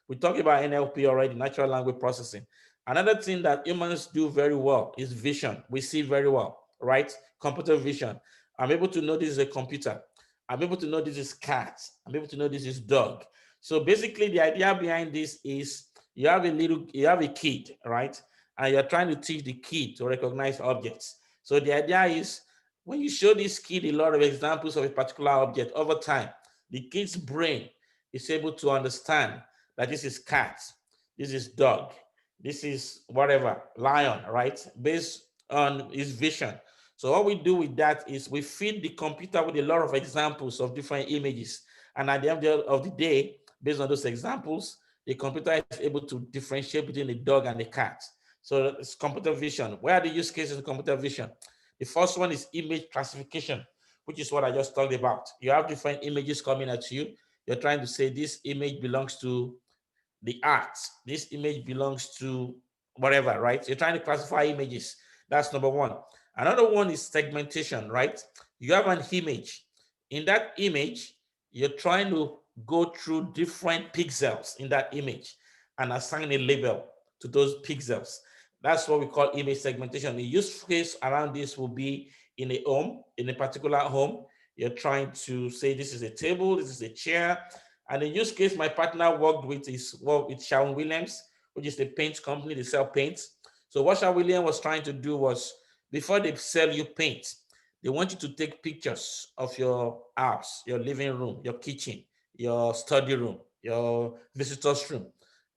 We talked about NLP already, natural language processing. Another thing that humans do very well is vision. We see very well, right? Computer vision. I'm able to know this is a computer. I'm able to know this is cat. I'm able to know this is dog. So basically the idea behind this is you have a kid, right? And you're trying to teach the kid to recognize objects. So the idea is when you show this kid a lot of examples of a particular object over time, the kid's brain is able to understand that this is cat, this is dog, this is whatever, lion, right? Based on his vision. So what we do with that is we feed the computer with a lot of examples of different images. And at the end of the day, based on those examples, the computer is able to differentiate between the dog and the cat. So it's computer vision. Where are the use cases of computer vision? The first one is image classification, which is what I just talked about. You have different images coming at you. You're trying to say this image belongs to the art. This image belongs to whatever, right? You're trying to classify images. That's number one. Another one is segmentation, right? You have an image. In that image, you're trying to go through different pixels in that image and assign a label to those pixels. That's what we call image segmentation. The use case around this will be in a home, in a particular home. You're trying to say this is a table, this is a chair. And the use case my partner worked with is with Sharon Williams, which is the paint company. They sell paint. So what Sherwin Williams was trying to do was, before they sell you paint, they want you to take pictures of your house, your living room, your kitchen, your study room, your visitor's room,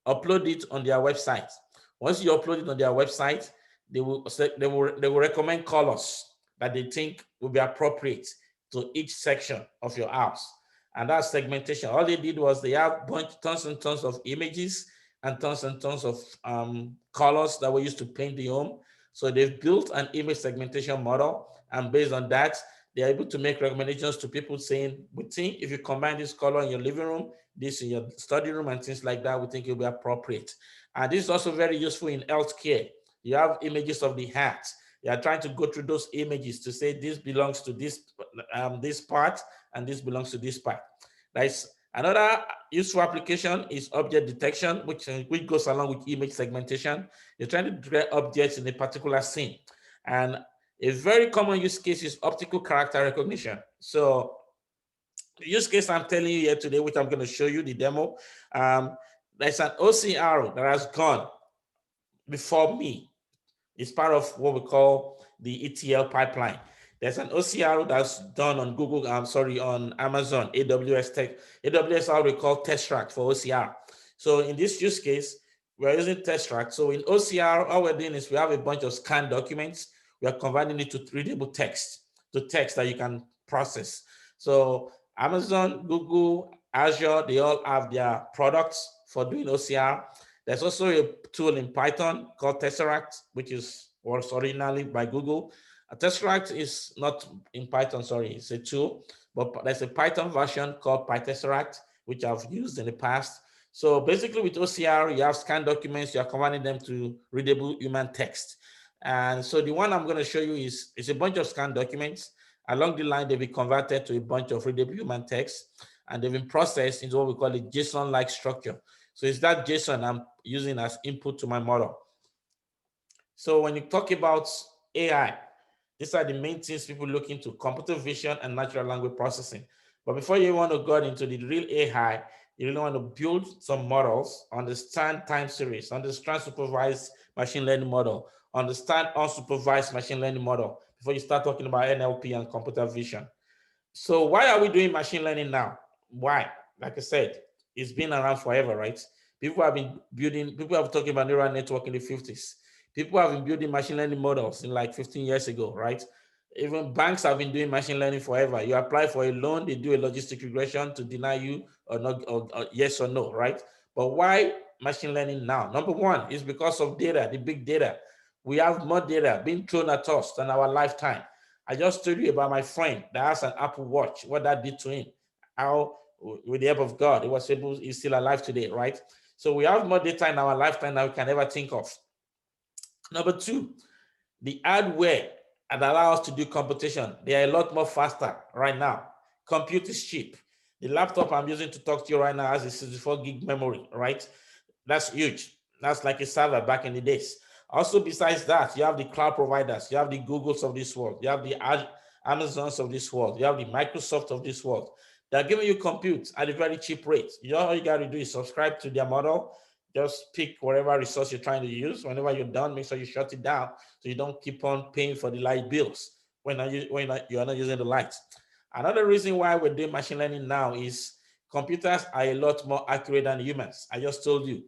upload it on their website. Once you upload it on their website, they will recommend colors that they think will be appropriate to each section of your house. And that's segmentation. All they did was they have tons and tons of images and tons of colors that were used to paint the home. So they've built an image segmentation model, and based on that, they're able to make recommendations to people saying, we think if you combine this color in your living room, this in your study room, and things like that, we think it'll be appropriate. And this is also very useful in healthcare. You have images of the heart. You are trying to go through those images to say this belongs to this this part, and this belongs to this part. That's another useful application is object detection, which goes along with image segmentation. You're trying to detect objects in a particular scene. And a very common use case is optical character recognition. So the use case I'm telling you here today, which I'm going to show you the demo, there's an OCR that has gone before me. It's part of what we call the ETL pipeline. There's an OCR that's done on Google, on Amazon, AWS Tech. AWS how we call Tesseract for OCR. So in this use case, we're using Tesseract. So in OCR, all we're doing is we have a bunch of scanned documents. We are converting it to readable text, to text that you can process. So Amazon, Google, Azure, they all have their products for doing OCR. There's also a tool in Python called Tesseract, which was originally by Google. Tesseract is not in Python, sorry, it's a tool, but there's a Python version called PyTesseract, which I've used in the past. So basically with OCR, you have scanned documents, you are converting them to readable human text. And so the one I'm going to show you is a bunch of scanned documents. Along the line, they'll be converted to a bunch of readable human text, and they've been processed into what we call a JSON-like structure. So it's that JSON I'm using as input to my model. So when you talk about AI, these are the main things people look into: computer vision and natural language processing. But before you want to go into the real AI, you really want to build some models, understand time series, understand supervised machine learning model, understand unsupervised machine learning model before you start talking about NLP and computer vision. So why are we doing machine learning now? Why? Like I said, it's been around forever, right? People have been talking about neural network in the 50s. People have been building machine learning models in like 15 years ago, right? Even banks have been doing machine learning forever. You apply for a loan, they do a logistic regression to deny you or not, or yes or no, right? But why machine learning now? Number one is because of data, the big data. We have more data being thrown at us than our lifetime. I just told you about my friend that has an Apple Watch, what that did to him, how with the help of God, he's still alive today, right? So we have more data in our lifetime than we can ever think of. Number two, the hardware that allows us to do computation, they are a lot more faster right now. Compute is cheap. The laptop I'm using to talk to you right now has a 64 gig memory, right? That's huge. That's like a server back in the days. Also, besides that, you have the cloud providers, you have the Googles of this world, you have the Amazons of this world, you have the Microsoft of this world. They're giving you compute at a very cheap rate. You know, all you got to do is subscribe to their model. Just pick whatever resource you're trying to use. Whenever you're done, make sure you shut it down so you don't keep on paying for the light bills when you're not using the lights. Another reason why we're doing machine learning now is computers are a lot more accurate than humans. I just told you.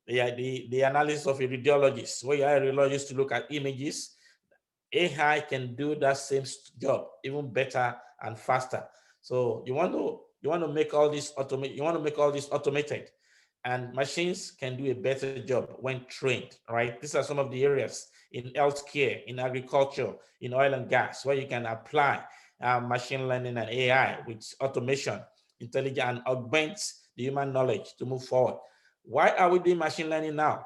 The analysis of a radiologist, where you hire a radiologist to look at images, AI can do that same job even better and faster. So you want to make all this automated, and machines can do a better job when trained, right? These are some of the areas in healthcare, in agriculture, in oil and gas, where you can apply machine learning and AI with automation, intelligence, and augment the human knowledge to move forward. Why are we doing machine learning now?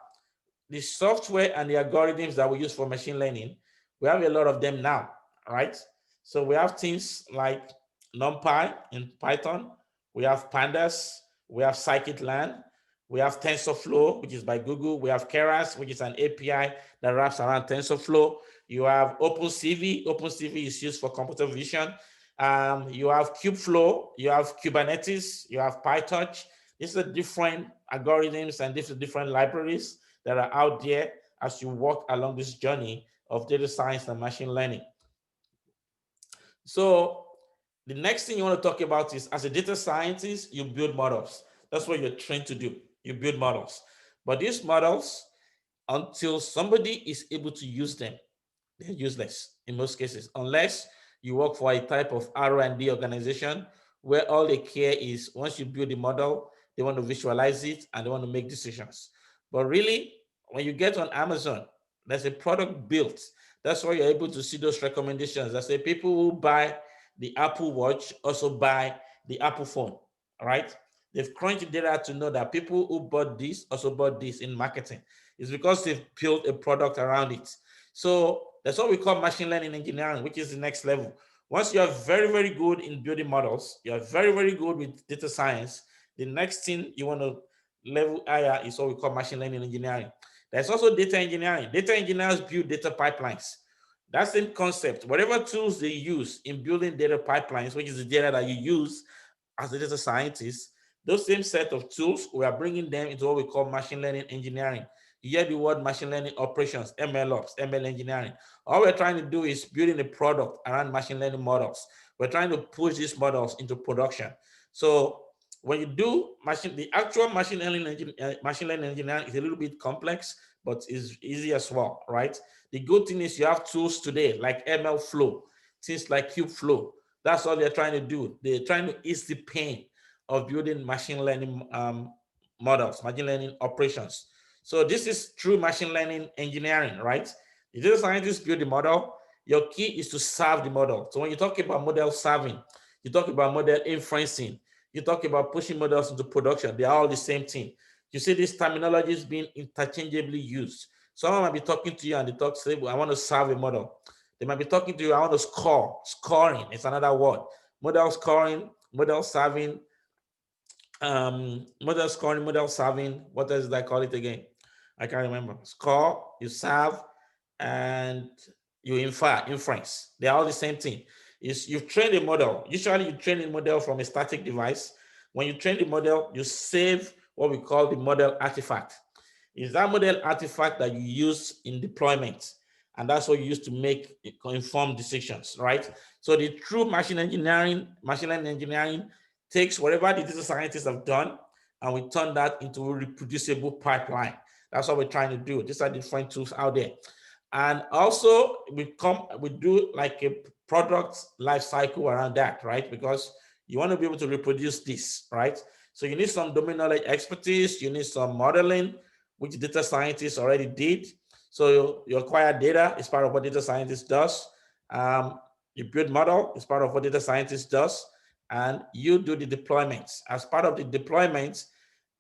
The software and the algorithms that we use for machine learning, we have a lot of them now, right? So we have things like NumPy in Python, we have Pandas, we have scikit-learn, we have TensorFlow, which is by Google, we have Keras, which is an API that wraps around TensorFlow. You have OpenCV. OpenCV is used for computer vision. You have Kubeflow, you have Kubernetes, you have PyTorch. These are different algorithms and these are different libraries that are out there as you walk along this journey of data science and machine learning. So the next thing you want to talk about is, as a data scientist, you build models. That's what you're trained to do. You build models. But these models, until somebody is able to use them, they're useless in most cases, unless you work for a type of R&D organization where all they care is once you build the model, they want to visualize it and they want to make decisions. But really, when you get on Amazon, there's a product built. That's why you're able to see those recommendations. I say people who buy the Apple Watch also buy the Apple phone. All right. They've crunched data to know that people who bought this also bought this in marketing. It's because they've built a product around it. So that's what we call machine learning engineering, which is the next level. Once you are very, very good in building models, you are very, very good with data science, the next thing you want to level higher is what we call machine learning engineering. There's also data engineering. Data engineers build data pipelines. That same concept, whatever tools they use in building data pipelines, which is the data that you use as a data scientist, those same set of tools, we are bringing them into what we call machine learning engineering. You hear the word machine learning operations, ML ops, ML engineering. All we're trying to do is building a product around machine learning models. We're trying to push these models into production. So when you do the actual machine learning engineering is a little bit complex, but is easy as well, right? The good thing is you have tools today like ML Flow, things like Kubeflow. That's all they're trying to do. They're trying to ease the pain of building machine learning models, machine learning operations. So this is true machine learning engineering, right? The data scientists build the model. Your key is to serve the model. So when you talk about model serving, you talk about model inferencing, you talk about pushing models into production. They are all the same thing. You see these terminologies being interchangeably used. Someone might be talking to you and they talk, say, well, I want to serve a model. They might be talking to you, I want to score. Scoring is another word. Model scoring, model serving, model scoring, model serving. What else did I call it again? I can't remember. Score, you serve, and you inference. They're all the same thing. You've trained a model. Usually you train a model from a static device. When you train the model, you save what we call the model artifact. Is that model artifact that you use in deployment. And that's what you use to make informed decisions, right? So the true machine learning engineering takes whatever the data scientists have done and we turn that into a reproducible pipeline. That's what we're trying to do. These are different tools out there. And also we do like a product life cycle around that, right? Because you want to be able to reproduce this, right? So you need some domain knowledge expertise, you need some modeling, which data scientists already did. So you acquire data is part of what data scientist does. You build model is part of what data scientist does. And you do the deployments. As part of the deployments,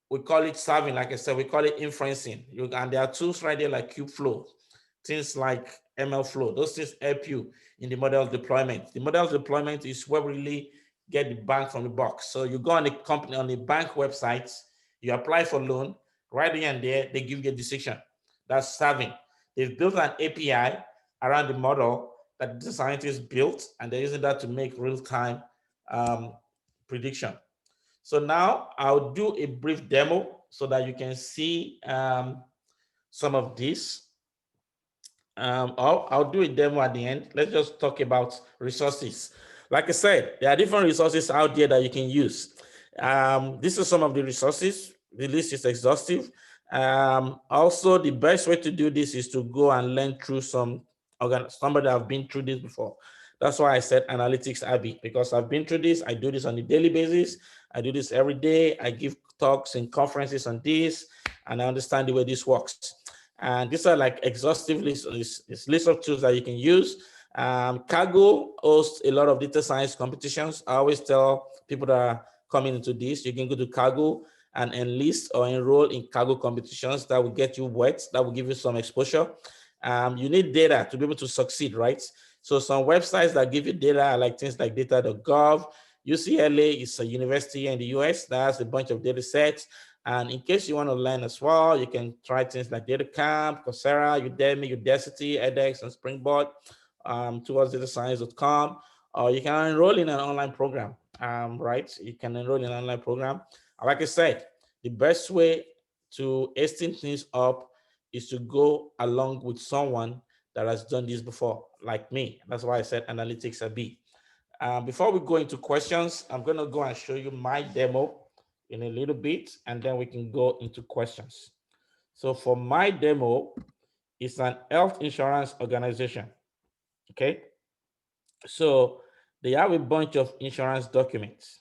we call it serving, like I said, we call it inferencing. And there are tools right there like Kubeflow, things like ML Flow. Those things help you in the model deployment. The model deployment is where we really get the bang from the box. So you go on the bank website, you apply for loan, right here and there, they give you a decision. That's serving. They've built an API around the model that the scientists built, and they're using that to make real-time prediction. So now I'll do a brief demo so that you can see some of this. I'll do a demo at the end. Let's just talk about resources. Like I said, there are different resources out there that you can use. This is some of the resources. The list is exhaustive. Also, the best way to do this is to go and learn through somebody that have been through this before. That's why I said analytics Abby, because I've been through this. I do this on a daily basis. I do this every day. I give talks and conferences on this, and I understand the way this works. And these are like exhaustive list of tools that you can use. Kaggle hosts a lot of data science competitions. I always tell people that are coming into this, you can go to Kaggle and enlist or enroll in Kaggle competitions that will get you wet, that will give you some exposure. You need data to be able to succeed, right? So some websites that give you data are like things like data.gov. UCLA is a university in the US that has a bunch of data sets. And in case you want to learn as well, you can try things like DataCamp, Coursera, Udemy, Udacity, edX, and Springboard, towards datascience.com. Or you can enroll in an online program, right? You can enroll in an online program. Like I said, the best way to hasten things up is to go along with someone that has done this before, like me. That's why I said analytics are B. Before we go into questions, I'm going to go and show you my demo in a little bit, and then we can go into questions. So for my demo, it's an health insurance organization, okay? So they have a bunch of insurance documents.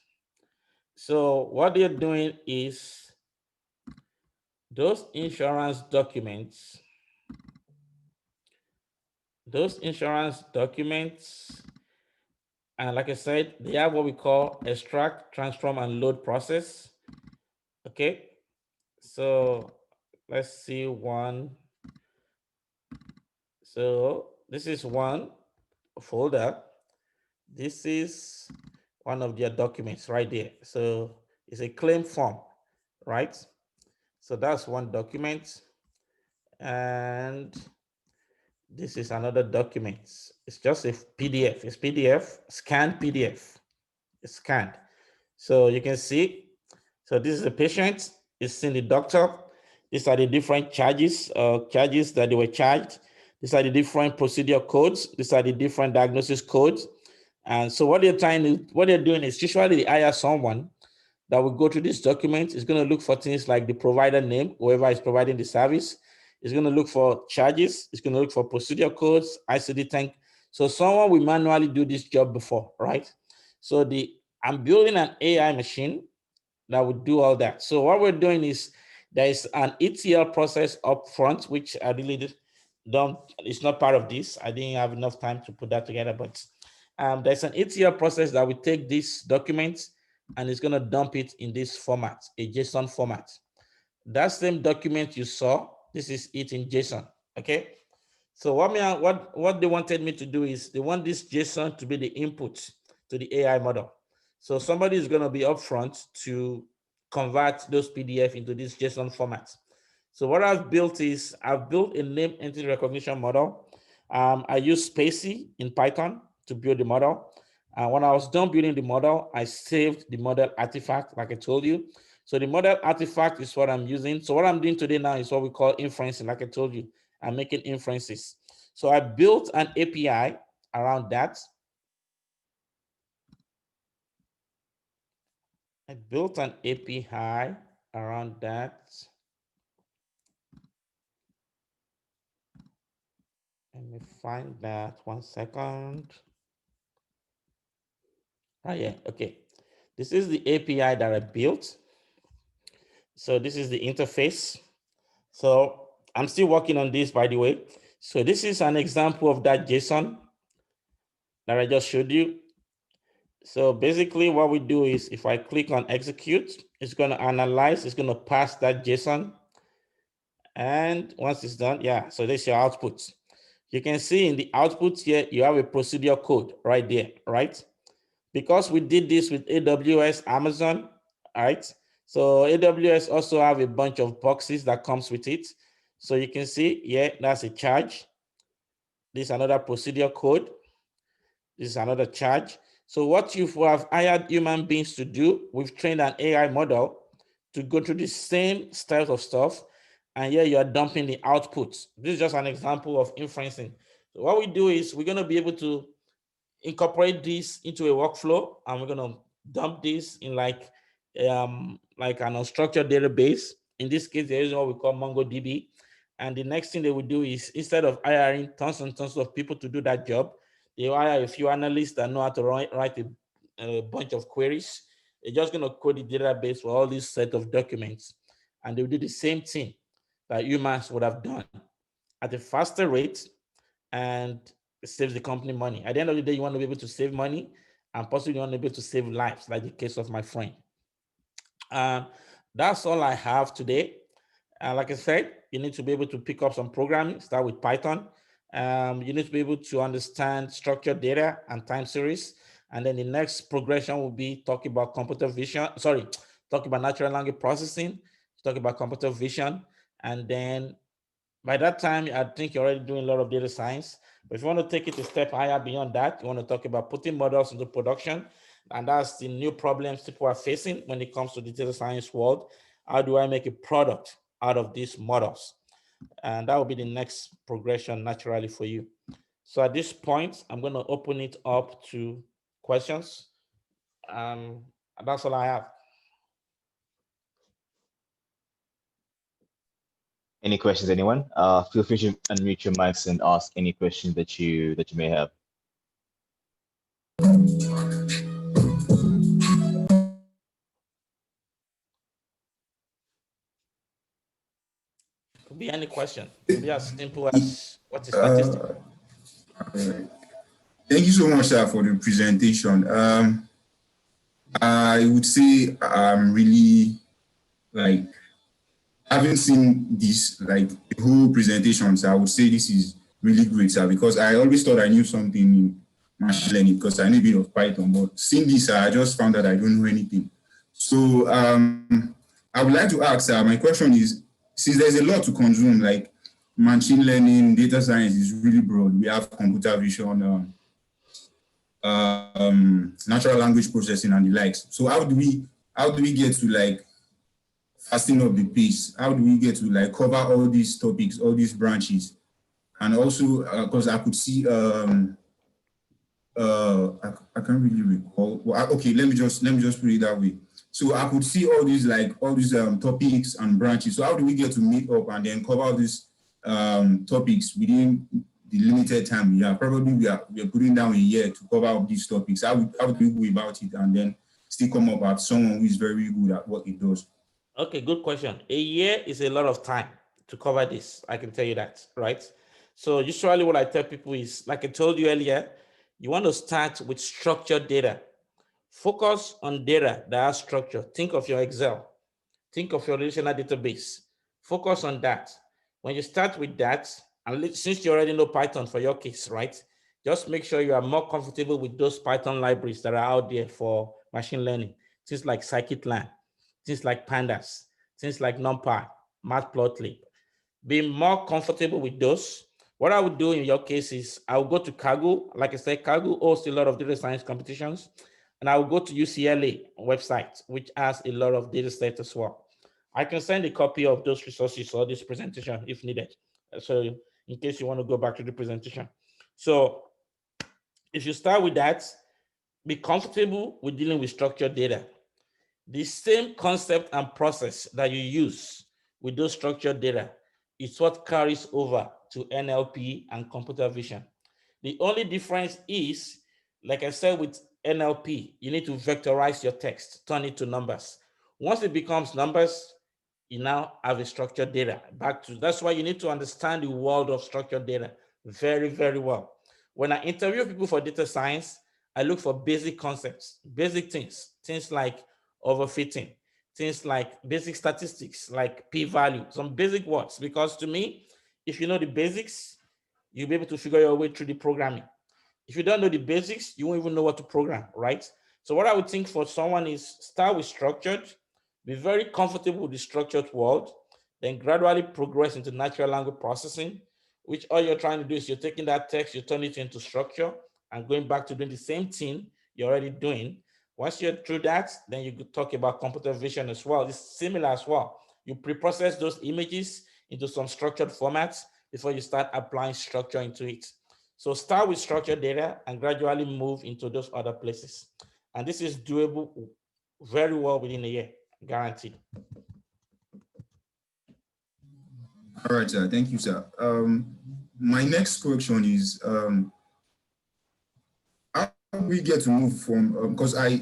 So what they're doing is those insurance documents, and like I said, they have what we call extract, transform, and load process. Okay, so let's see one. So this is one folder. This is one of their documents right there. So it's a claim form, right? So that's one document. And this is another document. It's just a PDF. It's PDF, scanned PDF. It's scanned. So you can see, so this is the patient, it's in the doctor. These are the different charges that they were charged. These are the different procedure codes. These are the different diagnosis codes. And so what they're doing is usually they hire someone that will go through this document. Is going to look for things like the provider name, whoever is providing the service. It's going to look for charges. It's going to look for procedure codes, ICD tank. So someone will manually do this job before, right? So I'm building an AI machine that would do all that. So what we're doing is there is an ETL process up front, which I really don't, it's not part of this. I didn't have enough time to put that together, but there's an ETL process that will take these documents and it's going to dump it in this format, a JSON format. That same document you saw, this is it in JSON, okay? So what they wanted me to do is they want this JSON to be the input to the AI model. So somebody is going to be upfront to convert those PDF into this JSON format. So what I've built is I've built a name entity recognition model. I use Spacey in Python to build the model. When I was done building the model, I saved the model artifact, like I told you. So the model artifact is what I'm using. So what I'm doing today now is what we call inferencing, like I told you. I'm making inferences. So I built an API around that. I built an API around that. Let me find that 1 second. Oh yeah, okay. This is the API that I built. So this is the interface. So I'm still working on this, by the way. So this is an example of that JSON that I just showed you. So basically what we do is if I click on execute, it's going to analyze, it's going to pass that JSON. And once it's done, yeah, so this is your output. You can see in the output here, you have a procedure code right there, right? Because we did this with AWS, Amazon, all right? So AWS also have a bunch of boxes that comes with it. So you can see, yeah, that's a charge. This is another procedure code. This is another charge. So what you have hired human beings to do, we've trained an AI model to go through the same styles of stuff. And here you are dumping the outputs. This is just an example of inferencing. So what we do is we're going to be able to incorporate this into a workflow, and we're going to dump this in like an unstructured database. In this case, there is what we call MongoDB. And the next thing they will do is instead of hiring tons and tons of people to do that job, they hire a few analysts that know how to write a bunch of queries. They're just going to code the database for all these set of documents, and they'll do the same thing that humans would have done at a faster rate, and it saves the company money. At the end of the day, you want to be able to save money, and possibly you want to be able to save lives, like the case of my friend. That's all I have today. Like I said, you need to be able to pick up some programming, start with Python. You need to be able to understand structured data and time series. And then the next progression will be talking about computer vision, talk about natural language processing, talk about computer vision. And then by that time, I think you're already doing a lot of data science. But if you want to take it a step higher beyond that, you want to talk about putting models into production. And that's the new problems people are facing when it comes to the data science world. How do I make a product out of these models? And that will be the next progression naturally for you. So at this point, I'm going to open it up to questions. That's all I have.
Any questions, anyone? Feel free to unmute your mics and ask any questions that you may have.
Could be any question. Could be as simple as what is statistic.
Thank you so much, sir, for the presentation. I would say I'm really like, having seen this, like the whole presentation, so I would say this is really great, sir, because I always thought I knew something in machine learning because I knew a bit of Python, but seeing this, I just found that I don't know anything. So I would like to ask, sir, my question is, since there's a lot to consume, like machine learning, data science is really broad. We have computer vision, natural language processing and the likes. So how do we get to like fasten up the pace? How do we get to like cover all these topics, all these branches? And also, because I could see, I can't really recall. Well, okay, let me just put it that way. So I could see all these topics and branches. So how do we get to meet up and then cover all these topics within the limited time we have? Probably we are putting down a year to cover up these topics. How do we go about it and then still come up as someone who is very good at what it does?
Okay, good question. A year is a lot of time to cover this. I can tell you that, right? So usually what I tell people is, like I told you earlier, you want to start with structured data. Focus on data that has structure. Think of your Excel. Think of your relational database. Focus on that. When you start with that, and since you already know Python for your case, right? Just make sure you are more comfortable with those Python libraries that are out there for machine learning. Things like scikit-learn, things like pandas, things like NumPy, matplotlib. Be more comfortable with those. What I would do in your case is I will go to Kaggle. Like I said, Kaggle hosts a lot of data science competitions. And I will go to UCLA website, which has a lot of data sets as well. I can send a copy of those resources or this presentation if needed. So in case you want to go back to the presentation. So if you start with that, be comfortable with dealing with structured data. The same concept and process that you use with those structured data is what carries over to NLP and computer vision. The only difference is, like I said, with NLP, you need to vectorize your text, turn it to numbers. Once it becomes numbers, you now have a structured data. That's why you need to understand the world of structured data very, very well. When I interview people for data science, I look for basic concepts, basic things like overfitting, things like basic statistics, like p-value, some basic words, because to me, if you know the basics, you'll be able to figure your way through the programming. If you don't know the basics, you won't even know what to program, right? So what I would think for someone is start with structured, be very comfortable with the structured world, then gradually progress into natural language processing, which all you're trying to do is you're taking that text, you turn it into structure and going back to doing the same thing you're already doing. Once you're through that, then you could talk about computer vision as well. It's similar as well. You pre-process those images into some structured formats before you start applying structure into it. So start with structured data and gradually move into those other places. And this is doable very well within a year, guaranteed.
All right, sir. Thank you, sir. My next question is, how do we get to move from, because I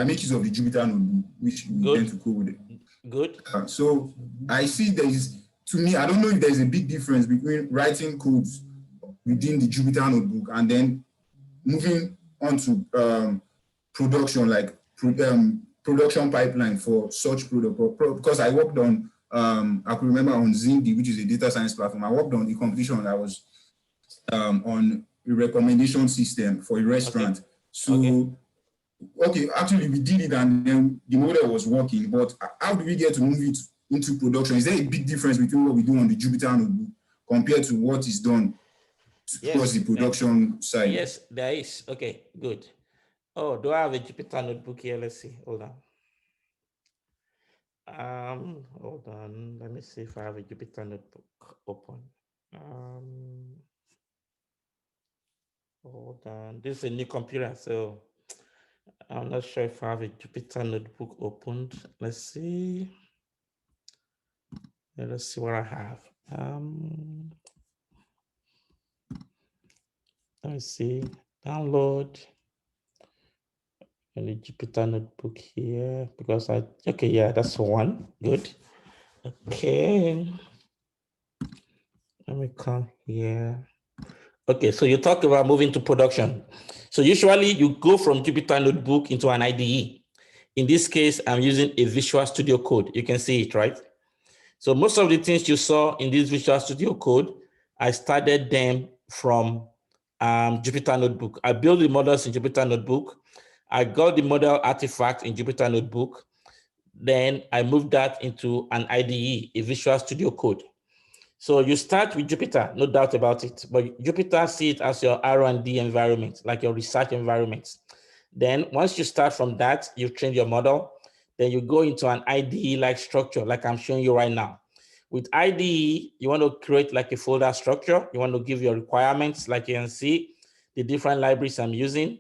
make use of the Jupyter notebook, which we tend to code.
Good.
So I see there is, to me, I don't know if there's a big difference between writing codes within the Jupyter notebook and then moving on to production, like production pipeline for such product. Because I worked on, I could remember on Zindi, which is a data science platform. I worked on the competition that was on a recommendation system for a restaurant. Okay. So, okay, actually we did it and then the model was working, but how do we get to move it into production? Is there a big difference between what we do on the Jupyter notebook compared to what is done towards the production side?
Yes, there is. Okay, good. Oh, do I have a Jupyter notebook here? Let's see. Hold on. Hold on. Let me see if I have a Jupyter notebook open. Hold on. This is a new computer, so I'm not sure if I have a Jupyter notebook opened. Let's see. Let's see what I have. Let me see. Download and the Jupyter notebook here because okay, yeah, that's one. Good. Okay. Let me come here. Okay, so you talk about moving to production. So usually you go from Jupyter Notebook into an IDE. In this case, I'm using a Visual Studio Code. You can see it, right? So most of the things you saw in this Visual Studio Code, I started them from Jupyter Notebook. I built the models in Jupyter Notebook. I got the model artifact in Jupyter Notebook. Then I moved that into an IDE, a Visual Studio Code. So you start with Jupyter, no doubt about it, but Jupyter see it as your R&D environment, like your research environment. Then once you start from that, you train your model, then you go into an IDE-like structure, like I'm showing you right now. With IDE, you want to create like a folder structure. You want to give your requirements, like you can see, the different libraries I'm using.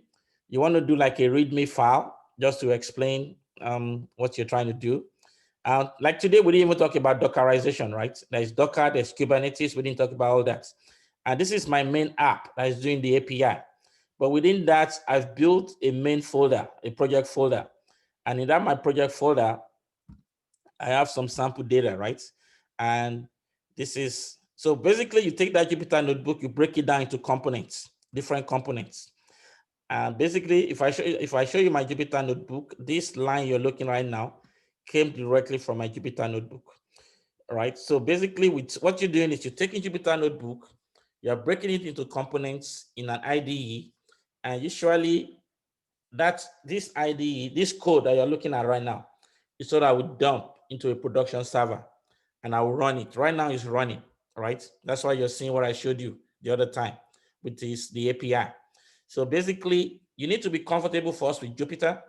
You want to do like a README file, just to explain what you're trying to do. Like today, we didn't even talk about Dockerization, right? There's Docker, there's Kubernetes. We didn't talk about all that. And this is my main app that is doing the API. But within that, I've built a main folder, a project folder. And in that my project folder, I have some sample data, right? And this is, so basically you take that Jupyter notebook, you break it down into components, different components. And basically, if I show you my Jupyter notebook, this line you're looking right now came directly from my Jupyter notebook, right? So basically, with what you're doing is you're taking Jupyter notebook, you're breaking it into components in an IDE, and usually that's this IDE, this code that you're looking at right now, is what I would dump into a production server, and I will run it. Right now, it's running, right? That's why you're seeing what I showed you the other time, which is the API. So basically, you need to be comfortable first with Jupyter.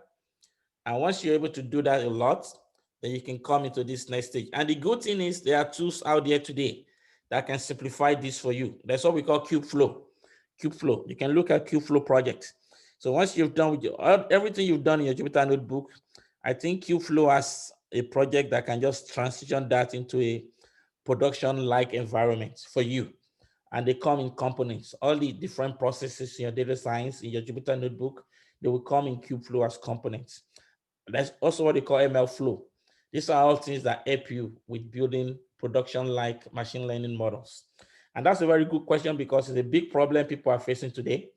And once you're able to do that a lot, then you can come into this next stage. And the good thing is there are tools out there today that can simplify this for you. That's what we call Kubeflow. Kubeflow. You can look at Kubeflow projects. So once you've done with everything you've done in your Jupyter notebook, I think Kubeflow has a project that can just transition that into a production-like environment for you. And they come in components. All the different processes in your data science, in your Jupyter notebook, they will come in Kubeflow as components. That's also what they call ML flow. These are all things that help you with building production-like machine learning models. And that's a very good question because it's a big problem people are facing today.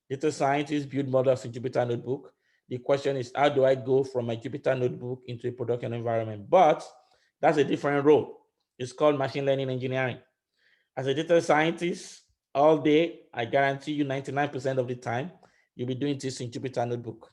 Data scientists build models in Jupyter Notebook. The question is, how do I go from my Jupyter Notebook into a production environment? But that's a different role. It's called machine learning engineering. As a data scientist, all day, I guarantee you 99% of the time, you'll be doing this in Jupyter Notebook.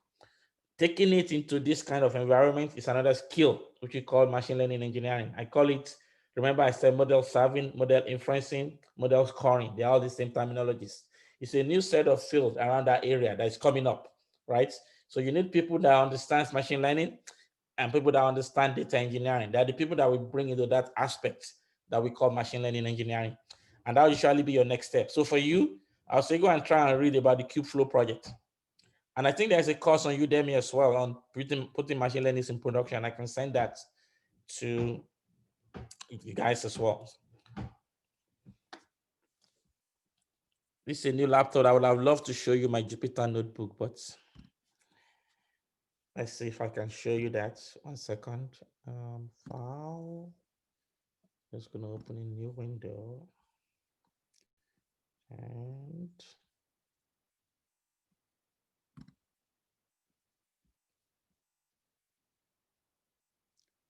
Taking it into this kind of environment is another skill, which we call machine learning engineering. I call it, remember I said model serving, model inferencing, model scoring. They're all the same terminologies. It's a new set of fields around that area that is coming up, right? So you need people that understand machine learning and people that understand data engineering. They're the people that will bring into that aspect that we call machine learning engineering. And that'll usually be your next step. So for you, I'll say go and try and read about the Kubeflow project. And I think there's a course on Udemy as well on putting machine learning in production. I can send that to you guys as well. This is a new laptop. I would have loved to show you my Jupyter notebook, but let's see if I can show you that. 1 second. File. Just gonna open a new window. And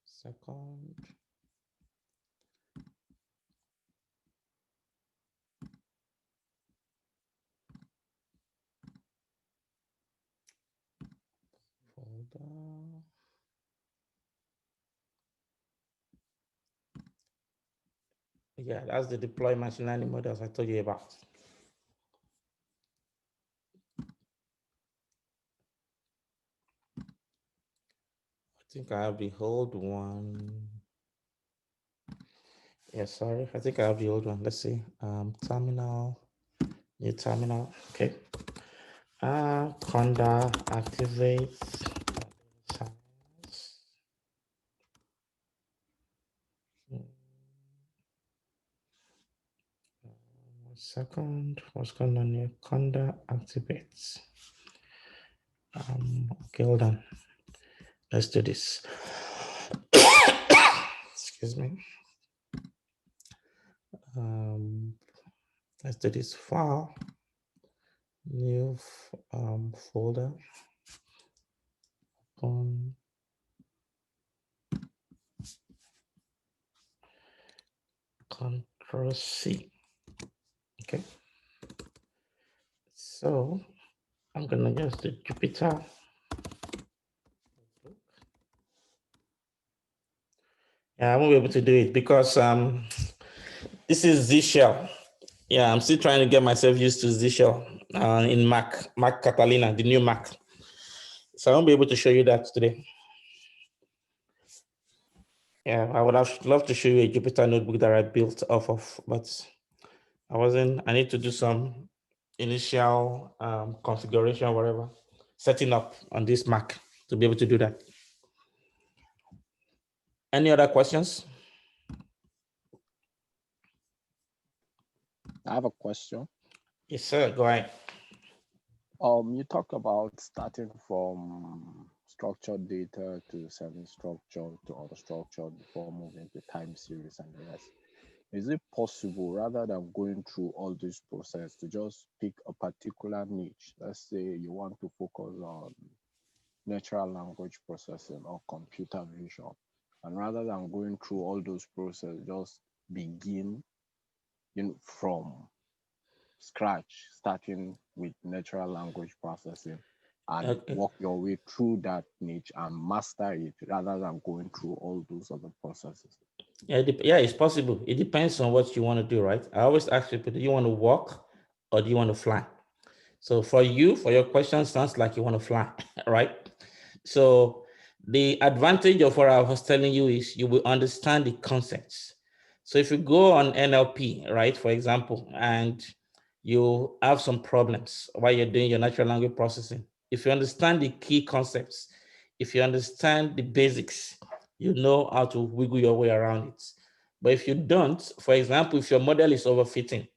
second. Folder. Yeah, that's the deploy machine learning models I told you about. think I have the old one. Yeah, sorry. I think I have the old one. Let's see. Terminal, new terminal. Okay. Conda activates. One second. What's going on here? Conda activates. Okay, hold on. Let's do this. Excuse me. Let's do this file. New folder. On Control C. Okay. So I'm gonna use the Jupyter. Yeah, I won't be able to do it because this is Z Shell. Yeah, I'm still trying to get myself used to Z Shell in Mac Catalina, the new Mac. So I won't be able to show you that today. Yeah, I would have loved to show you a Jupyter notebook that I built off of, but I need to do some initial configuration, whatever, setting up on this Mac to be able to do that. Any other questions?
I have a question.
Yes, sir, go ahead.
You talk about starting from structured data to semi-structured to unstructured before moving to time series and the rest. Is it possible, rather than going through all this process, to just pick a particular niche? Let's say you want to focus on natural language processing or computer vision, and rather than going through all those processes, just begin from scratch, starting with natural language processing, and work your way through that niche and master it, rather than going through all those other processes.
Yeah, it's possible. It depends on what you want to do, right? I always ask people, do you want to walk or do you want to fly? So for you, for your question, sounds like you want to fly, right? So the advantage of what I was telling you is you will understand the concepts. So if you go on NLP, right, for example, and you have some problems while you're doing your natural language processing, if you understand the key concepts, if you understand the basics, you know how to wiggle your way around it. But if you don't, for example, if your model is overfitting,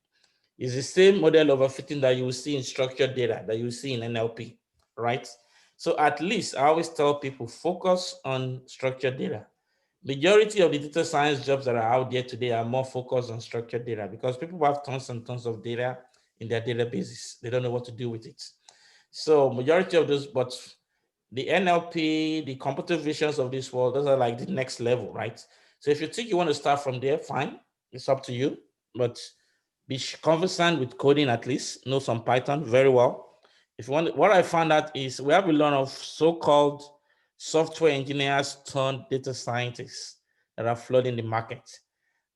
it's the same model overfitting that you will see in structured data that you see in NLP, right? So at least I always tell people, focus on structured data. Majority of the data science jobs that are out there today are more focused on structured data because people have tons and tons of data in their databases. They don't know what to do with it. So majority of those, but the NLP, the computer visions of this world, those are like the next level, right? So if you think you want to start from there, fine, it's up to you. But be conversant with coding at least, know some Python very well. If you want, what I found out is we have a lot of so-called software engineers turned data scientists that are flooding the market.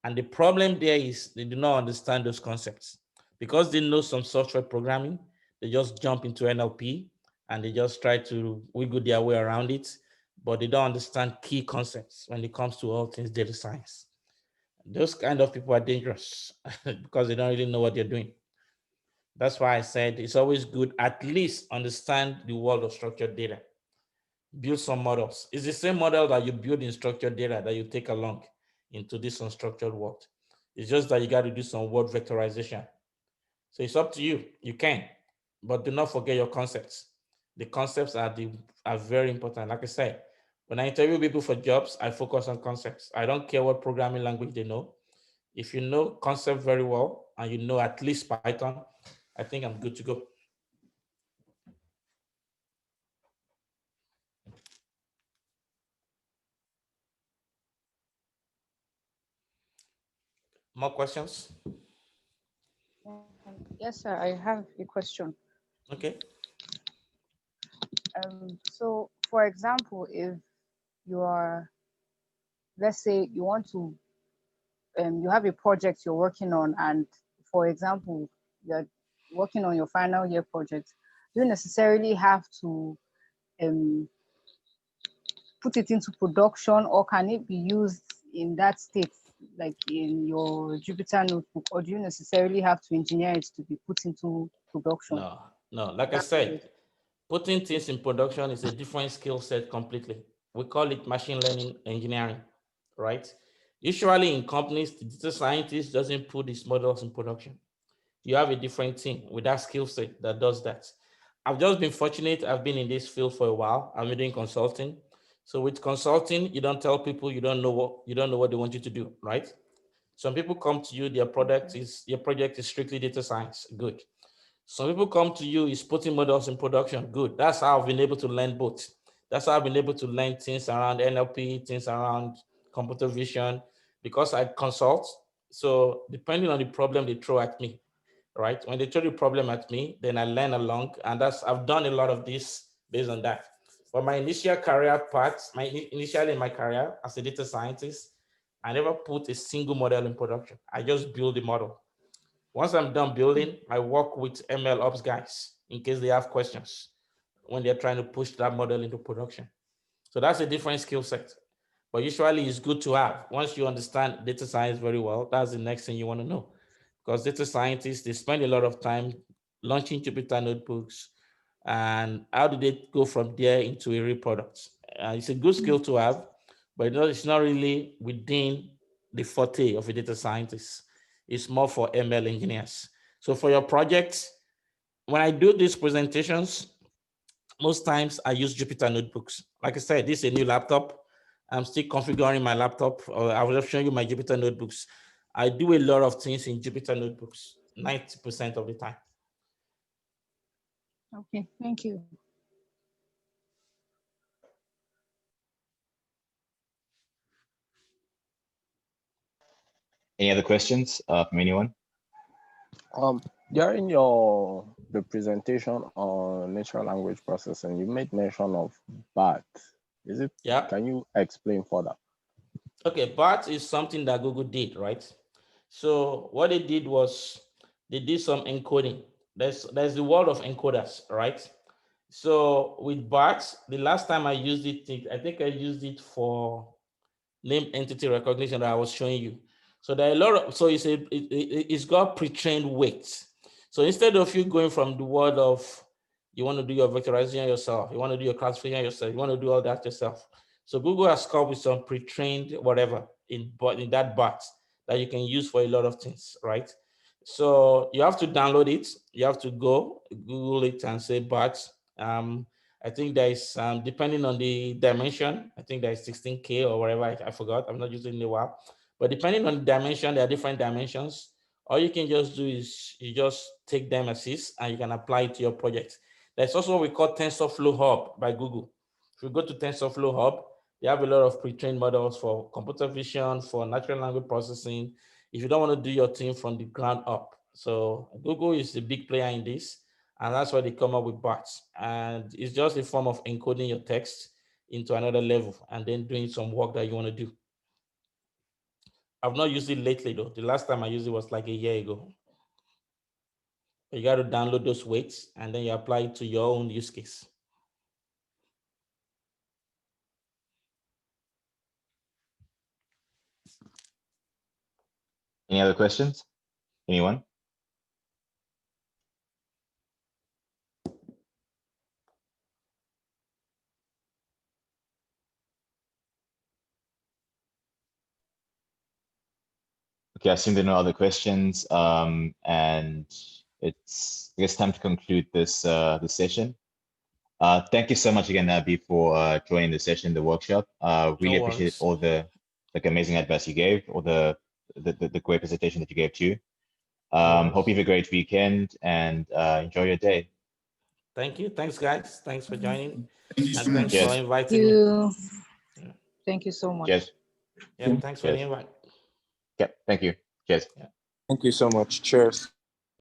And the problem there is they do not understand those concepts. Because they know some software programming, they just jump into NLP and they just try to wiggle their way around it, but they don't understand key concepts when it comes to all things data science. Those kind of people are dangerous because they don't really know what they're doing. That's why I said it's always good at least understand the world of structured data. Build some models. It's the same model that you build in structured data that you take along into this unstructured world. It's just that you got to do some word vectorization. So it's up to you. You can, but do not forget your concepts. The concepts are very important. Like I said, when I interview people for jobs, I focus on concepts. I don't care what programming language they know. If you know concept very well and you know at least Python, I think I'm good to go. More questions?
Yes, sir. I have a question.
Okay.
So, for example, if you are, let's say, you want to, you have a project you're working on, and for example, you're working on your final year project, you necessarily have to put it into production, or can it be used in that state, like in your Jupyter notebook, or do you necessarily have to engineer it to be put into production?
No, like I said, putting things in production is a different skill set completely. We call it machine learning engineering, right? Usually in companies, the data scientist doesn't put these models in production. You have a different team with that skill set that does that. I've just been fortunate. I've been in this field for a while. I've been doing consulting. So with consulting, you don't tell people you don't know what they want you to do, right? Some people come to you, your project is strictly data science. Good. Some people come to you, is putting models in production. Good. That's how I've been able to learn both. That's how I've been able to learn things around NLP, things around computer vision, because I consult. So depending on the problem they throw at me, right? When they throw the problem at me, then I learn along, and I've done a lot of this based on that. For my initial career part, initially in my career as a data scientist, I never put a single model in production. I just build the model. Once I'm done building, I work with ML ops guys in case they have questions when they're trying to push that model into production. So that's a different skill set. But usually it's good to have. Once you understand data science very well, that's the next thing you want to know. Because data scientists, they spend a lot of time launching Jupyter notebooks. And how do they go from there into a real product? It's a good skill to have, but it's not really within the forte of a data scientist. It's more for ML engineers. So for your project, when I do these presentations, most times I use Jupyter notebooks. Like I said, this is a new laptop. I'm still configuring my laptop. I will show you my Jupyter notebooks. I do a lot of things in Jupyter notebooks, 90% of the time.
Okay, thank you.
Any other questions from anyone?
During the presentation on natural language processing, you made mention of BART. Is it?
Yeah.
Can you explain further?
Okay, BART is something that Google did, right? So what they did was they did some encoding. There's the world of encoders, right? So with BART, the last time I used it, I think I used it for named entity recognition that I was showing you. So there are a lot of, so it's got pre-trained weights. So instead of you going from the world of, you want to do your vectorization yourself, you want to do your classification yourself, you want to do all that yourself. So Google has come with some pre-trained whatever in that BART that you can use for a lot of things, right? So you have to download it. You have to go Google it and say BART. I think there is, depending on the dimension, I think there is 16K or whatever, I forgot, I'm not using it in a while. But depending on the dimension, there are different dimensions. All you can just do is you just take them as is and you can apply it to your project. There's also what we call TensorFlow Hub by Google. If you go to TensorFlow Hub, they have a lot of pre-trained models for computer vision, for natural language processing, if you don't want to do your thing from the ground up. So Google is a big player in this. And that's why they come up with BARTs. And it's just a form of encoding your text into another level and then doing some work that you want to do. I've not used it lately though. The last time I used it was like a year ago. You got to download those weights and then you apply it to your own use case.
Any other questions? Anyone? Okay, I assume there are no other questions, and it's, I guess, time to conclude this this session. Thank you so much again, Abby, for joining the session, the workshop. Really appreciate all the amazing advice you gave, all the great presentation that you gave too. Hope you have a great weekend and enjoy your day.
Thank you. Thanks, guys. Thanks for joining.
Thank you so
And thanks
much.
for inviting me.
Yeah. Thank you so much.
Cheers.
Yeah, thanks for the
Cheers.
invite.
Yeah, thank you. Cheers.
Yeah.
Thank you so much. Cheers.